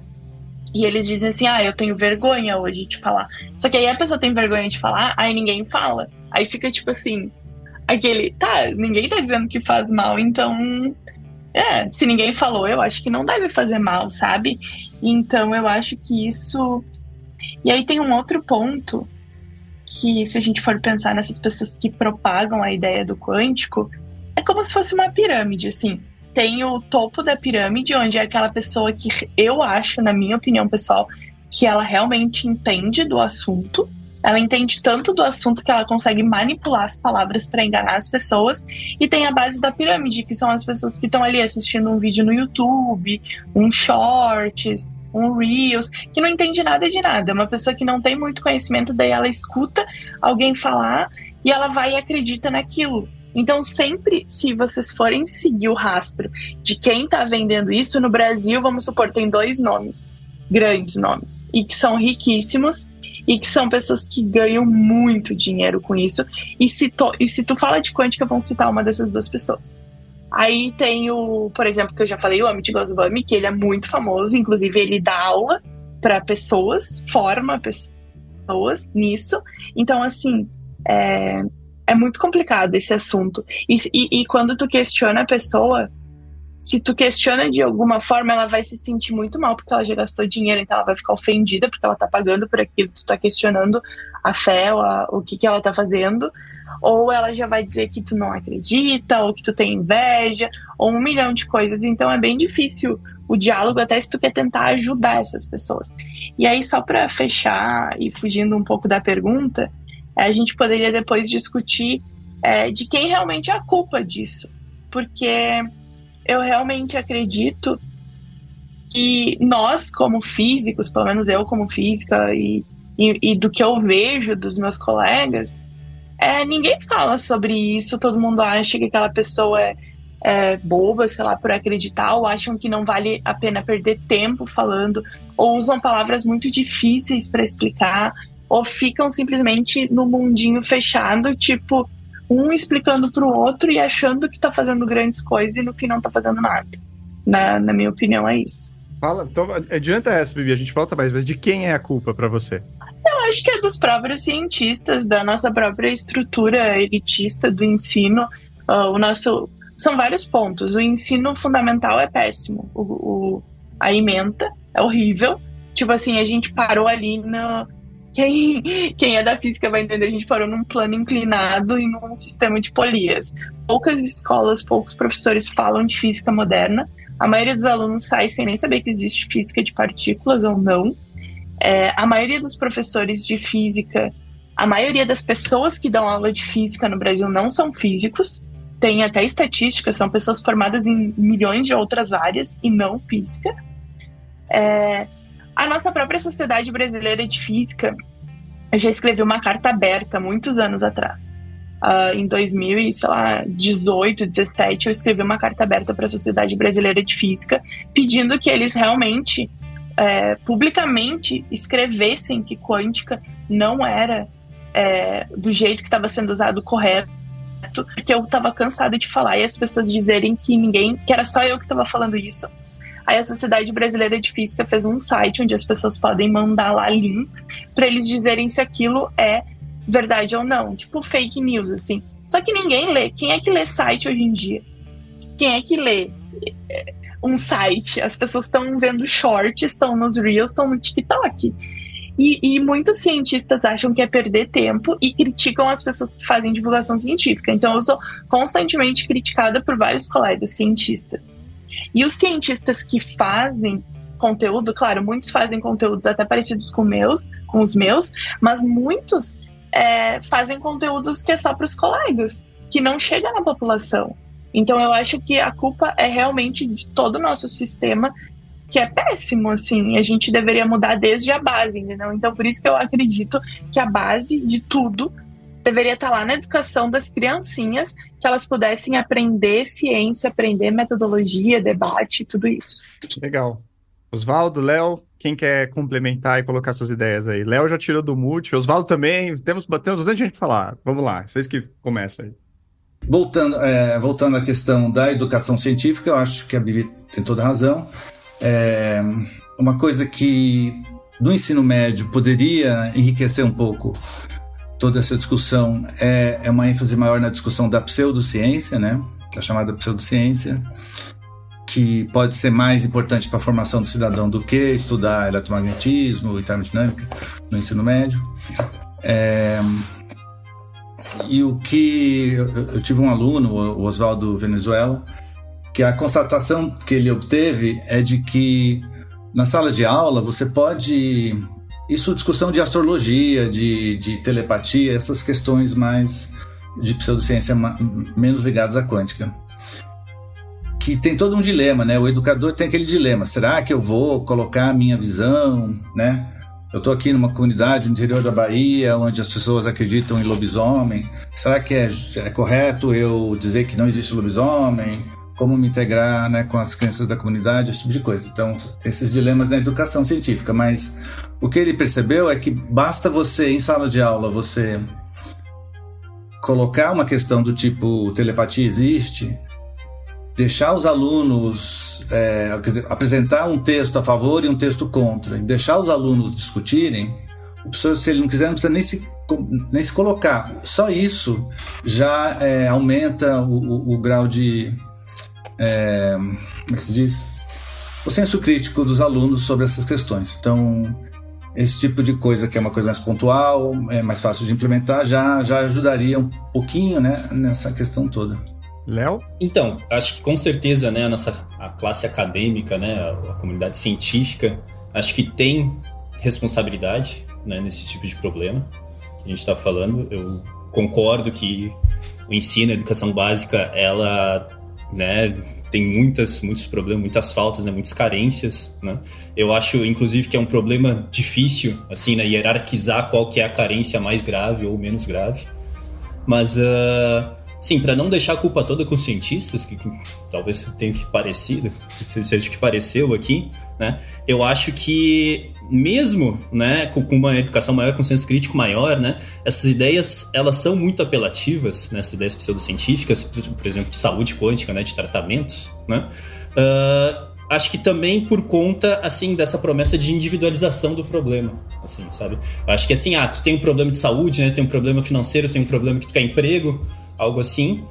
E eles dizem assim, eu tenho vergonha hoje de falar. Só que aí a pessoa tem vergonha de falar, aí ninguém fala. Aí fica tipo assim, ninguém tá dizendo que faz mal, então... se ninguém falou, eu acho que não deve fazer mal, sabe? Então eu acho que isso... E aí tem um outro ponto, que se a gente for pensar nessas pessoas que propagam a ideia do quântico, é como se fosse uma pirâmide, assim. Tem o topo da pirâmide, onde é aquela pessoa que eu acho, na minha opinião pessoal, que ela realmente entende do assunto. Ela entende tanto do assunto que ela consegue manipular as palavras para enganar as pessoas. E tem a base da pirâmide, que são as pessoas que estão ali assistindo um vídeo no YouTube, um Shorts, um Reels, que não entende nada de nada. É uma pessoa que não tem muito conhecimento, daí ela escuta alguém falar e ela vai e acredita naquilo. Então, sempre, se vocês forem seguir o rastro de quem está vendendo isso, no Brasil, vamos supor, tem 2 nomes, grandes nomes, e que são riquíssimos, e que são pessoas que ganham muito dinheiro com isso. E se tu fala de quântica, vão citar uma dessas 2 pessoas. Aí tem por exemplo, que eu já falei, o Amit Goswami, que ele é muito famoso, inclusive ele dá aula para pessoas, forma pessoas nisso. Então, assim, é muito complicado esse assunto. E quando tu questiona a pessoa, se tu questiona de alguma forma, ela vai se sentir muito mal, porque ela já gastou dinheiro, então ela vai ficar ofendida, porque ela tá pagando por aquilo, tu tá questionando a fé, o que ela tá fazendo, ou ela já vai dizer que tu não acredita, ou que tu tem inveja, ou 1 milhão de coisas. Então é bem difícil o diálogo, até se tu quer tentar ajudar essas pessoas. E aí, só pra fechar, e fugindo um pouco da pergunta, a gente poderia depois discutir de quem realmente é a culpa disso, porque eu realmente acredito que nós, como físicos, pelo menos eu como física, e do que eu vejo dos meus colegas, ninguém fala sobre isso, todo mundo acha que aquela pessoa é boba, sei lá, por acreditar, ou acham que não vale a pena perder tempo falando, ou usam palavras muito difíceis para explicar, ou ficam simplesmente no mundinho fechado, tipo, um explicando pro outro e achando que tá fazendo grandes coisas e no fim não tá fazendo nada. Na minha opinião, é isso. Fala, então adianta essa, Bibi, a gente volta mais, mas de quem é a culpa pra você? Eu acho que é dos próprios cientistas, da nossa própria estrutura elitista do ensino. São vários pontos. O ensino fundamental é péssimo. A ementa é horrível. Tipo assim, a gente parou ali no... Quem é da física vai entender, a gente parou num plano inclinado e num sistema de polias. Poucas escolas, poucos professores falam de física moderna. A maioria dos alunos sai sem nem saber que existe física de partículas ou não. A maioria dos professores de física, a maioria das pessoas que dão aula de física no Brasil não são físicos. Tem até estatística, são pessoas formadas em milhões de outras áreas e não física. A nossa própria Sociedade Brasileira de Física, eu já escrevi uma carta aberta muitos anos atrás. Em 2018, 2017, eu escrevi uma carta aberta para a Sociedade Brasileira de Física, pedindo que eles realmente, publicamente, escrevessem que quântica não era do jeito que estava sendo usado correto, porque eu estava cansada de falar e as pessoas dizerem que era só eu que estava falando isso. Aí a Sociedade Brasileira de Física fez um site onde as pessoas podem mandar lá links para eles dizerem se aquilo é verdade ou não, tipo fake news, assim. Só que ninguém lê. Quem é que lê site hoje em dia? Quem é que lê um site? As pessoas estão vendo shorts, estão nos Reels, estão no TikTok. E muitos cientistas acham que é perder tempo e criticam as pessoas que fazem divulgação científica. Então eu sou constantemente criticada por vários colegas cientistas. E os cientistas que fazem conteúdo, claro, muitos fazem conteúdos até parecidos com os meus, mas muitos fazem conteúdos que é só para os colegas, que não chega na população. Então eu acho que a culpa é realmente de todo o nosso sistema, que é péssimo, assim. A gente deveria mudar desde a base, entendeu? Então por isso que eu acredito que a base de tudo deveria estar lá na educação das criancinhas, que elas pudessem aprender ciência, aprender metodologia, debate, tudo isso. Legal. Oswaldo, Léo, quem quer complementar e colocar suas ideias aí? Léo já tirou do mute, Oswaldo também, temos bastante gente pra falar. Vamos lá, vocês que começam aí. Voltando à questão da educação científica, eu acho que a Bibi tem toda a razão. Uma coisa que no ensino médio poderia enriquecer um pouco toda essa discussão é uma ênfase maior na discussão da pseudociência, né? Da chamada pseudociência, que pode ser mais importante para a formação do cidadão do que estudar eletromagnetismo e termodinâmica no ensino médio. E o que eu tive um aluno, o Oswaldo Venezuela, que a constatação que ele obteve é de que na sala de aula você pode... Isso discussão de astrologia, de telepatia, essas questões mais de pseudociência menos ligadas à quântica. Que tem todo um dilema, né? O educador tem aquele dilema. Será que eu vou colocar a minha visão, né? Eu estou aqui numa comunidade no interior da Bahia, onde as pessoas acreditam em lobisomem. Será que é correto eu dizer que não existe lobisomem? Como me integrar, né, com as crenças da comunidade, esse tipo de coisa. Então, tem esses dilemas na educação científica. Mas o que ele percebeu é que basta você, em sala de aula, você colocar uma questão do tipo telepatia existe, deixar os alunos, apresentar um texto a favor e um texto contra, e deixar os alunos discutirem. O professor, se ele não quiser, não precisa nem se colocar. Só isso já aumenta o grau de... como é que se diz? O senso crítico dos alunos sobre essas questões. Então, esse tipo de coisa que é uma coisa mais pontual, é mais fácil de implementar, já ajudaria um pouquinho, né, nessa questão toda. Léo? Então, acho que com certeza, né, a classe acadêmica, né, a comunidade científica, acho que tem responsabilidade, né, nesse tipo de problema que a gente está falando. Eu concordo que o ensino, a educação básica, ela, né, tem muitos problemas, muitas faltas, né, muitas carências, né. Eu acho, inclusive, que é um problema difícil, assim, né, hierarquizar qual que é a carência mais grave ou menos grave. Mas, sim, para não deixar a culpa toda com os cientistas, que talvez tenha que parecido, seja que pareceu aqui, né, eu acho que mesmo, né, com uma educação maior, com um senso crítico maior, né, essas ideias, elas são muito apelativas, né, essas ideias pseudocientíficas, por exemplo, de saúde quântica, né, de tratamentos, né, acho que também por conta, assim, dessa promessa de individualização do problema, assim, sabe? Eu acho que, assim, tu tem um problema de saúde, né, tem um problema financeiro, tem um problema que tu quer emprego, algo assim,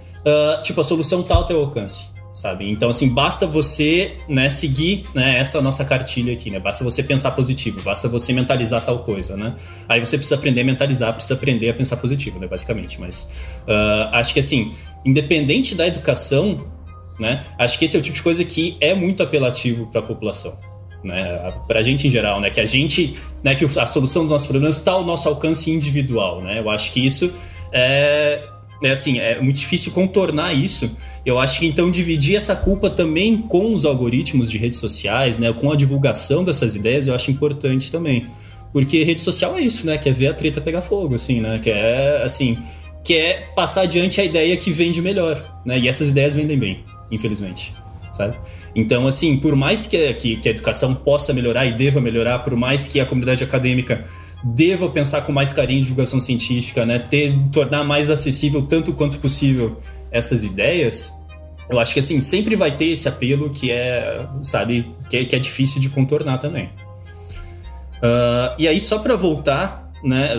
tipo, a solução tá ao teu alcance, sabe? Então, assim, basta você, né, seguir, né, essa nossa cartilha aqui, né? Basta você pensar positivo, basta você mentalizar tal coisa, né? Aí você precisa aprender a mentalizar, precisa aprender a pensar positivo, né, basicamente. Mas acho que, assim, independente da educação, né, acho que esse é o tipo de coisa que é muito apelativo para a população, né, para a gente em geral, né, que a gente, né, que a solução dos nossos problemas está ao nosso alcance individual, né? Eu acho que isso assim, é muito difícil contornar isso. Eu acho que, então, dividir essa culpa também com os algoritmos de redes sociais, né, com a divulgação dessas ideias, eu acho importante também. Porque rede social é isso, né, quer ver a treta pegar fogo, assim, né, quer passar adiante a ideia que vende melhor, né, e essas ideias vendem bem, infelizmente, sabe? Então, assim, por mais que a educação possa melhorar e deva melhorar, por mais que a comunidade acadêmica deva pensar com mais carinho em divulgação científica, né, tornar mais acessível tanto quanto possível essas ideias, eu acho que, assim, sempre vai ter esse apelo que sabe, que é difícil de contornar também. E aí, só para voltar, né,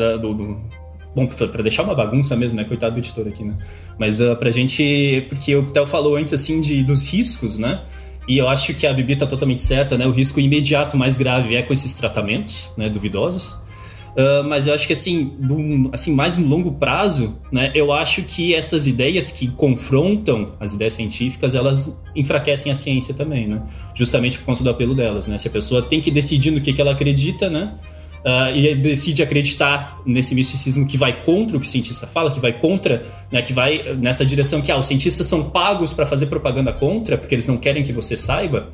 bom, para deixar uma bagunça mesmo, né, coitado do editor aqui, né, mas pra gente, porque o Theo falou antes, assim, dos riscos, né, e eu acho que a Bibi tá totalmente certa, né, o risco imediato mais grave é com esses tratamentos, né, duvidosos. Mas eu acho que, assim, mais no longo prazo, né, eu acho que essas ideias que confrontam as ideias científicas, elas enfraquecem a ciência também, né? Justamente por conta do apelo delas, né? Se a pessoa tem que decidir no que ela acredita, né? E decide acreditar nesse misticismo que vai contra o que o cientista fala, que vai contra, né, que vai nessa direção que os cientistas são pagos para fazer propaganda contra, porque eles não querem que você saiba,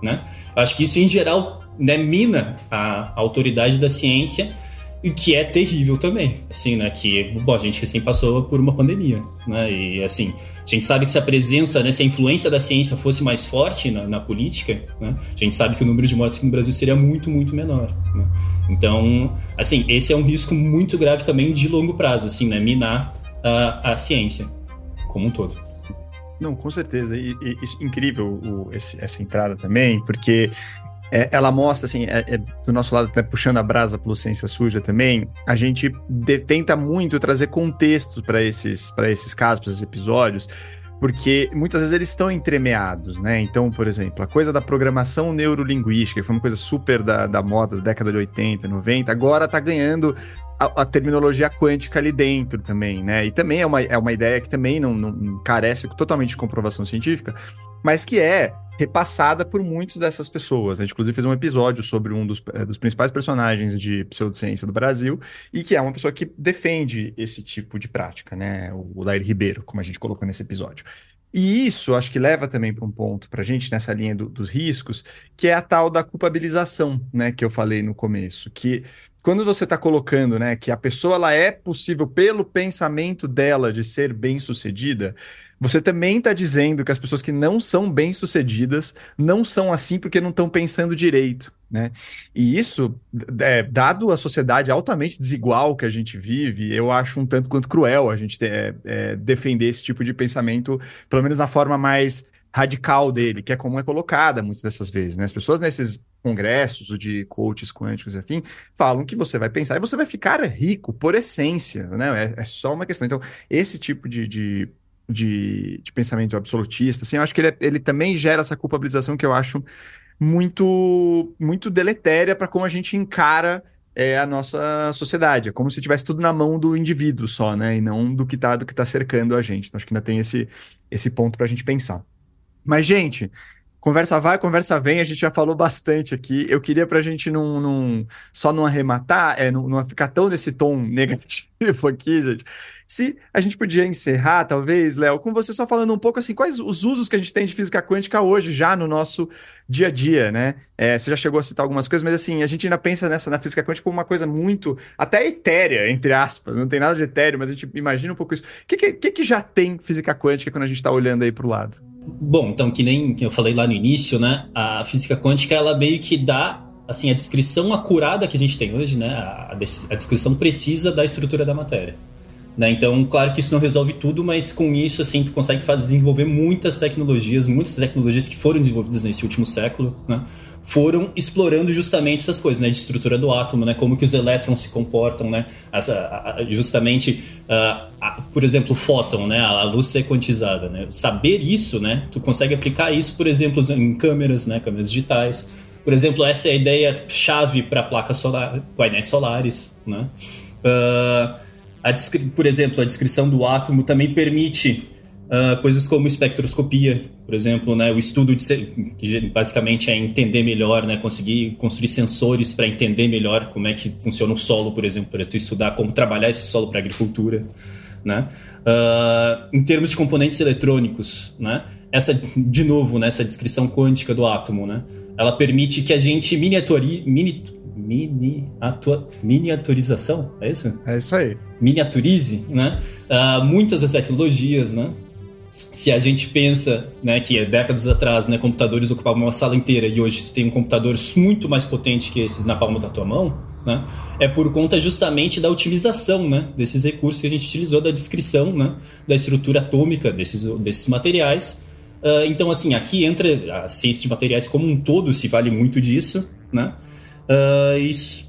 né? Eu acho que isso, em geral, né, mina a autoridade da ciência. e que é terrível também, assim, né, que, bom, a gente recém passou por uma pandemia, né, e, assim, a gente sabe que se a presença, né, se a influência da ciência fosse mais forte na política, né, a gente sabe que o número de mortes aqui no Brasil seria muito, muito menor, né. Então, assim, esse é um risco muito grave também de longo prazo, assim, né, minar a ciência como um todo. Não, com certeza. E isso, incrível essa entrada também, porque ela mostra, assim, do nosso lado, né, puxando a brasa pelo Ciência Suja também, a gente tenta muito trazer contexto para esses casos, para esses episódios, porque muitas vezes eles estão entremeados, né? Então, por exemplo, a coisa da programação neurolinguística, que foi uma coisa super da moda da década de 80, 90, agora está ganhando a terminologia quântica ali dentro também, né? E também é uma ideia que também não carece totalmente de comprovação científica, mas que é repassada por muitas dessas pessoas. A gente, inclusive, fez um episódio sobre um dos principais personagens de pseudociência do Brasil, e que é uma pessoa que defende esse tipo de prática, né? O Lair Ribeiro, como a gente colocou nesse episódio. E isso, acho que leva também para um ponto para a gente, nessa linha dos riscos, que é a tal da culpabilização, né? Que eu falei no começo, que quando você está colocando, né, que a pessoa ela é possível, pelo pensamento dela, de ser bem-sucedida, você também está dizendo que as pessoas que não são bem-sucedidas não são assim porque não estão pensando direito, né? E isso, dado a sociedade altamente desigual que a gente vive, eu acho um tanto quanto cruel a gente defender esse tipo de pensamento, pelo menos na forma mais radical dele, que é como é colocada muitas dessas vezes, né? As pessoas nesses congressos de coaches quânticos e afim, falam que você vai pensar e você vai ficar rico por essência, né? É só uma questão. Então, esse tipo de pensamento absolutista, assim, eu acho que ele também gera essa culpabilização que eu acho muito, muito deletéria para como a gente encara a nossa sociedade. É como se tivesse tudo na mão do indivíduo só, né? E não do que tá cercando a gente. Então, acho que ainda tem esse ponto para a gente pensar. Mas, gente, conversa vai, conversa vem, a gente já falou bastante aqui. Eu queria pra gente só não arrematar, não ficar tão nesse tom negativo aqui, gente. Se a gente podia encerrar, talvez, Léo, com você só falando um pouco assim, quais os usos que a gente tem de física quântica hoje, já no nosso dia a dia, né? Você já chegou a citar algumas coisas, mas assim, a gente ainda pensa na física quântica como uma coisa muito, até etérea, entre aspas, não tem nada de etéreo, mas a gente imagina um pouco isso. O que já tem física quântica quando a gente está olhando aí pro lado? Bom, então, que nem eu falei lá no início, né? A física quântica, ela meio que dá, assim, a descrição acurada que a gente tem hoje, né? A descrição precisa da estrutura da matéria. Né? Então, claro que isso não resolve tudo, mas com isso, assim, tu consegue desenvolver muitas tecnologias que foram desenvolvidas nesse último século, né? Foram explorando justamente essas coisas, né? De estrutura do átomo, né? Como que os elétrons se comportam, né? Por exemplo, o fóton, né? A luz ser quantizada, né? Saber isso, né? Tu consegue aplicar isso, por exemplo, em câmeras, né? Câmeras digitais. Por exemplo, essa é a ideia-chave para placas solares, painéis solares, né? Por exemplo, a descrição do átomo também permite coisas como espectroscopia, por exemplo, né, o estudo que basicamente é entender melhor, né, conseguir construir sensores para entender melhor como é que funciona o solo, por exemplo, para tu estudar como trabalhar esse solo para agricultura, né? Em termos de componentes eletrônicos, né, de novo, né, essa descrição quântica do átomo, né, ela permite que a gente miniaturização, é isso? É isso aí. Miniaturize, né? Muitas das tecnologias, né? Se a gente pensa, né, que décadas atrás, né, computadores ocupavam uma sala inteira e hoje tu tem um computador muito mais potente que esses na palma da tua mão, né? É por conta justamente da utilização, né, desses recursos que a gente utilizou, da descrição, né, da estrutura atômica desses materiais. Então, assim, aqui entra a ciência de materiais como um todo, se vale muito disso, né?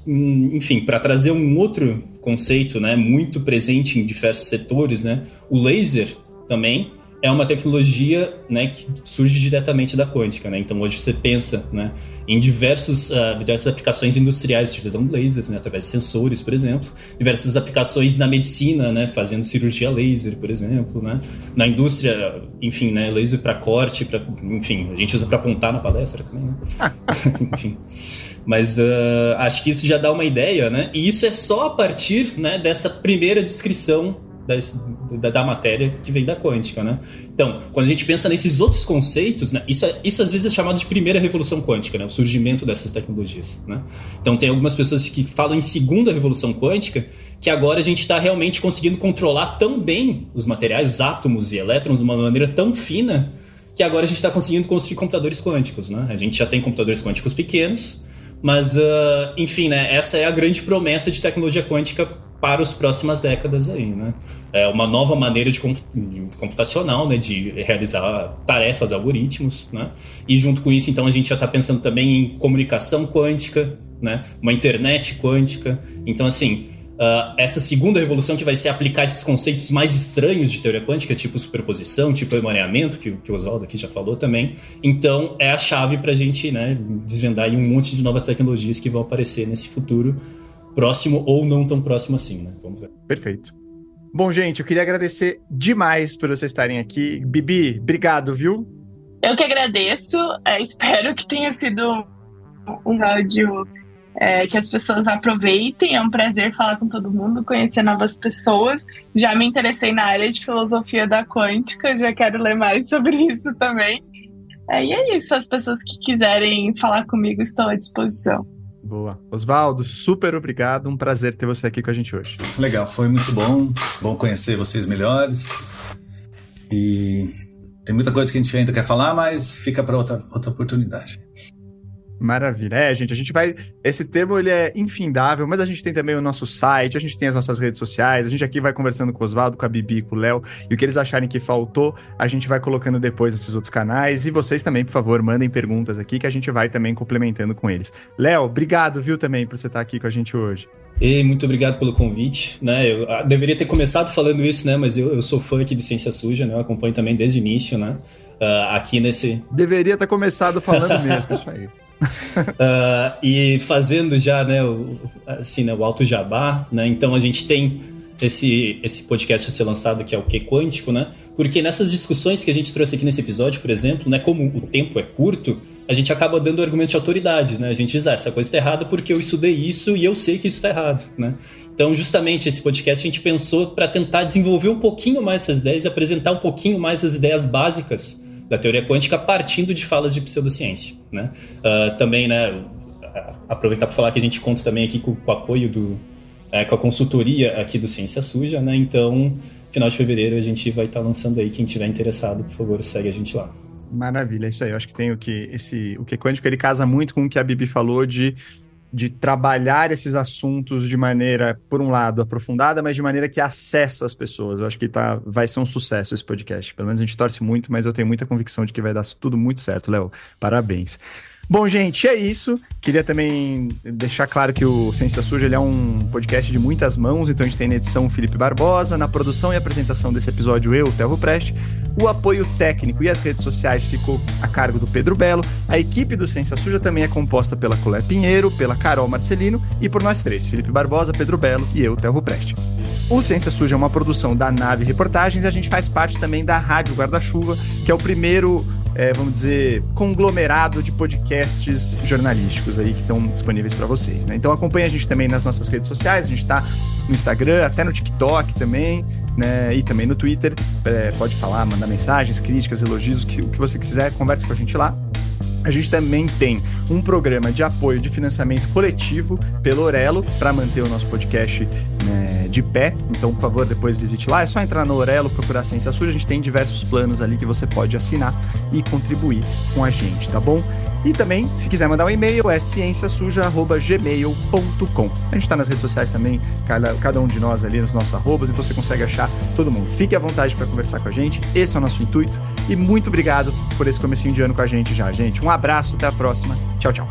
Enfim, para trazer um outro conceito, né, muito presente em diversos setores, né, o laser também é uma tecnologia, né, que surge diretamente da quântica, né? Então hoje você pensa, né, em diversas aplicações industriais utilizando lasers, né, através de sensores, por exemplo, diversas aplicações na medicina, né, fazendo cirurgia laser, por exemplo, né, na indústria, enfim, né, laser para corte, enfim, a gente usa para apontar na palestra também, né? Enfim. Mas acho que isso já dá uma ideia, né? E isso é só a partir, né, dessa primeira descrição da matéria que vem da quântica, né? Então, quando a gente pensa nesses outros conceitos, né, isso às vezes é chamado de primeira revolução quântica, né, o surgimento dessas tecnologias, né? Então, tem algumas pessoas que falam em segunda revolução quântica, que agora a gente está realmente conseguindo controlar tão bem os materiais, os átomos e elétrons de uma maneira tão fina, que agora a gente está conseguindo construir computadores quânticos, né? A gente já tem computadores quânticos pequenos, mas, enfim, né, essa é a grande promessa de tecnologia quântica para as próximas décadas aí, né? É uma nova maneira de computacional, né, de realizar tarefas, algoritmos, né? E junto com isso, então, a gente já está pensando também em comunicação quântica, né? Uma internet quântica. Então, assim, essa segunda revolução que vai ser aplicar esses conceitos mais estranhos de teoria quântica, tipo superposição, tipo emaranhamento, que o Oswaldo aqui já falou também. Então, é a chave para a gente, né, desvendar aí um monte de novas tecnologias que vão aparecer nesse futuro próximo ou não tão próximo assim, né? Vamos ver. Perfeito. Bom, gente, eu queria agradecer demais por vocês estarem aqui. Bibi, obrigado, viu? Eu que agradeço. Espero que tenha sido um áudio que as pessoas aproveitem. É um prazer falar com todo mundo, conhecer novas pessoas. Já me interessei na área de filosofia da quântica, já quero ler mais sobre isso também. E é isso, as pessoas que quiserem falar comigo estão à disposição. Boa. Oswaldo, super obrigado. Um prazer ter você aqui com a gente hoje. Legal, foi muito bom. Bom conhecer vocês melhores. E tem muita coisa que a gente ainda quer falar, mas fica para outra oportunidade. Maravilha. Gente, a gente vai... Esse termo, ele é infindável, mas a gente tem também o nosso site, a gente tem as nossas redes sociais, a gente aqui vai conversando com o Oswaldo, com a Bibi, com o Léo, e o que eles acharem que faltou, a gente vai colocando depois nesses outros canais, e vocês também, por favor, mandem perguntas aqui, que a gente vai também complementando com eles. Léo, obrigado, viu, também, por você estar aqui com a gente hoje. E muito obrigado pelo convite, né? Eu deveria ter começado falando isso, né? Mas eu sou fã aqui de Ciência Suja, né? Eu acompanho também desde o início, né? Aqui nesse... Deveria ter começado falando mesmo, isso aí. E fazendo já, né, o Alto Jabá, né? Então a gente tem esse podcast a ser lançado, que é o Que Quântico, né? Porque nessas discussões que a gente trouxe aqui nesse episódio, por exemplo, né, como o tempo é curto, a gente acaba dando argumentos de autoridade, né? A gente diz, essa coisa está errada porque eu estudei isso e eu sei que isso está errado, né? Então, justamente, esse podcast a gente pensou para tentar desenvolver um pouquinho mais essas ideias e apresentar um pouquinho mais as ideias básicas da teoria quântica partindo de falas de pseudociência, né? Também, né, aproveitar para falar que a gente conta também aqui com o apoio com a consultoria aqui do Ciência Suja, né? Então, final de fevereiro a gente vai estar lançando aí. Quem tiver interessado, por favor, segue a gente lá. Maravilha, é isso aí. Eu acho que tem o que quântico, ele casa muito com o que a Bibi falou de trabalhar esses assuntos de maneira, por um lado, aprofundada, mas de maneira que acessa as pessoas. Eu acho que vai ser um sucesso esse podcast. Pelo menos a gente torce muito, mas eu tenho muita convicção de que vai dar tudo muito certo, Léo. Parabéns. Bom, gente, é isso. Queria também deixar claro que o Ciência Suja ele é um podcast de muitas mãos, então a gente tem na edição o Felipe Barbosa, na produção e apresentação desse episódio eu, Telro Preste. O apoio técnico e as redes sociais ficou a cargo do Pedro Belo. A equipe do Ciência Suja também é composta pela Colé Pinheiro, pela Carol Marcelino e por nós três, Felipe Barbosa, Pedro Belo e eu, Telro Preste. O Ciência Suja é uma produção da Nave Reportagens e a gente faz parte também da Rádio Guarda-Chuva, que é o primeiro... vamos dizer, conglomerado de podcasts jornalísticos aí que estão disponíveis para vocês, né? Então acompanha a gente também nas nossas redes sociais, a gente tá no Instagram, até no TikTok também, né? E também no Twitter, pode falar, mandar mensagens, críticas, elogios, o que você quiser, conversa com a gente lá. A gente também tem um programa de apoio de financiamento coletivo pelo Orelo para manter o nosso podcast, né, de pé. Então, por favor, depois visite lá. É só entrar no Orelo, procurar Ciência Suja. A gente tem diversos planos ali que você pode assinar e contribuir com a gente, tá bom? E também, se quiser mandar um e-mail, é cienciasuja@gmail.com. A gente tá nas redes sociais também, cada um de nós ali nos nossos arrobas, então você consegue achar todo mundo. Fique à vontade para conversar com a gente, esse é o nosso intuito. E muito obrigado por esse comecinho de ano com a gente já, gente. Um abraço, até a próxima. Tchau, tchau.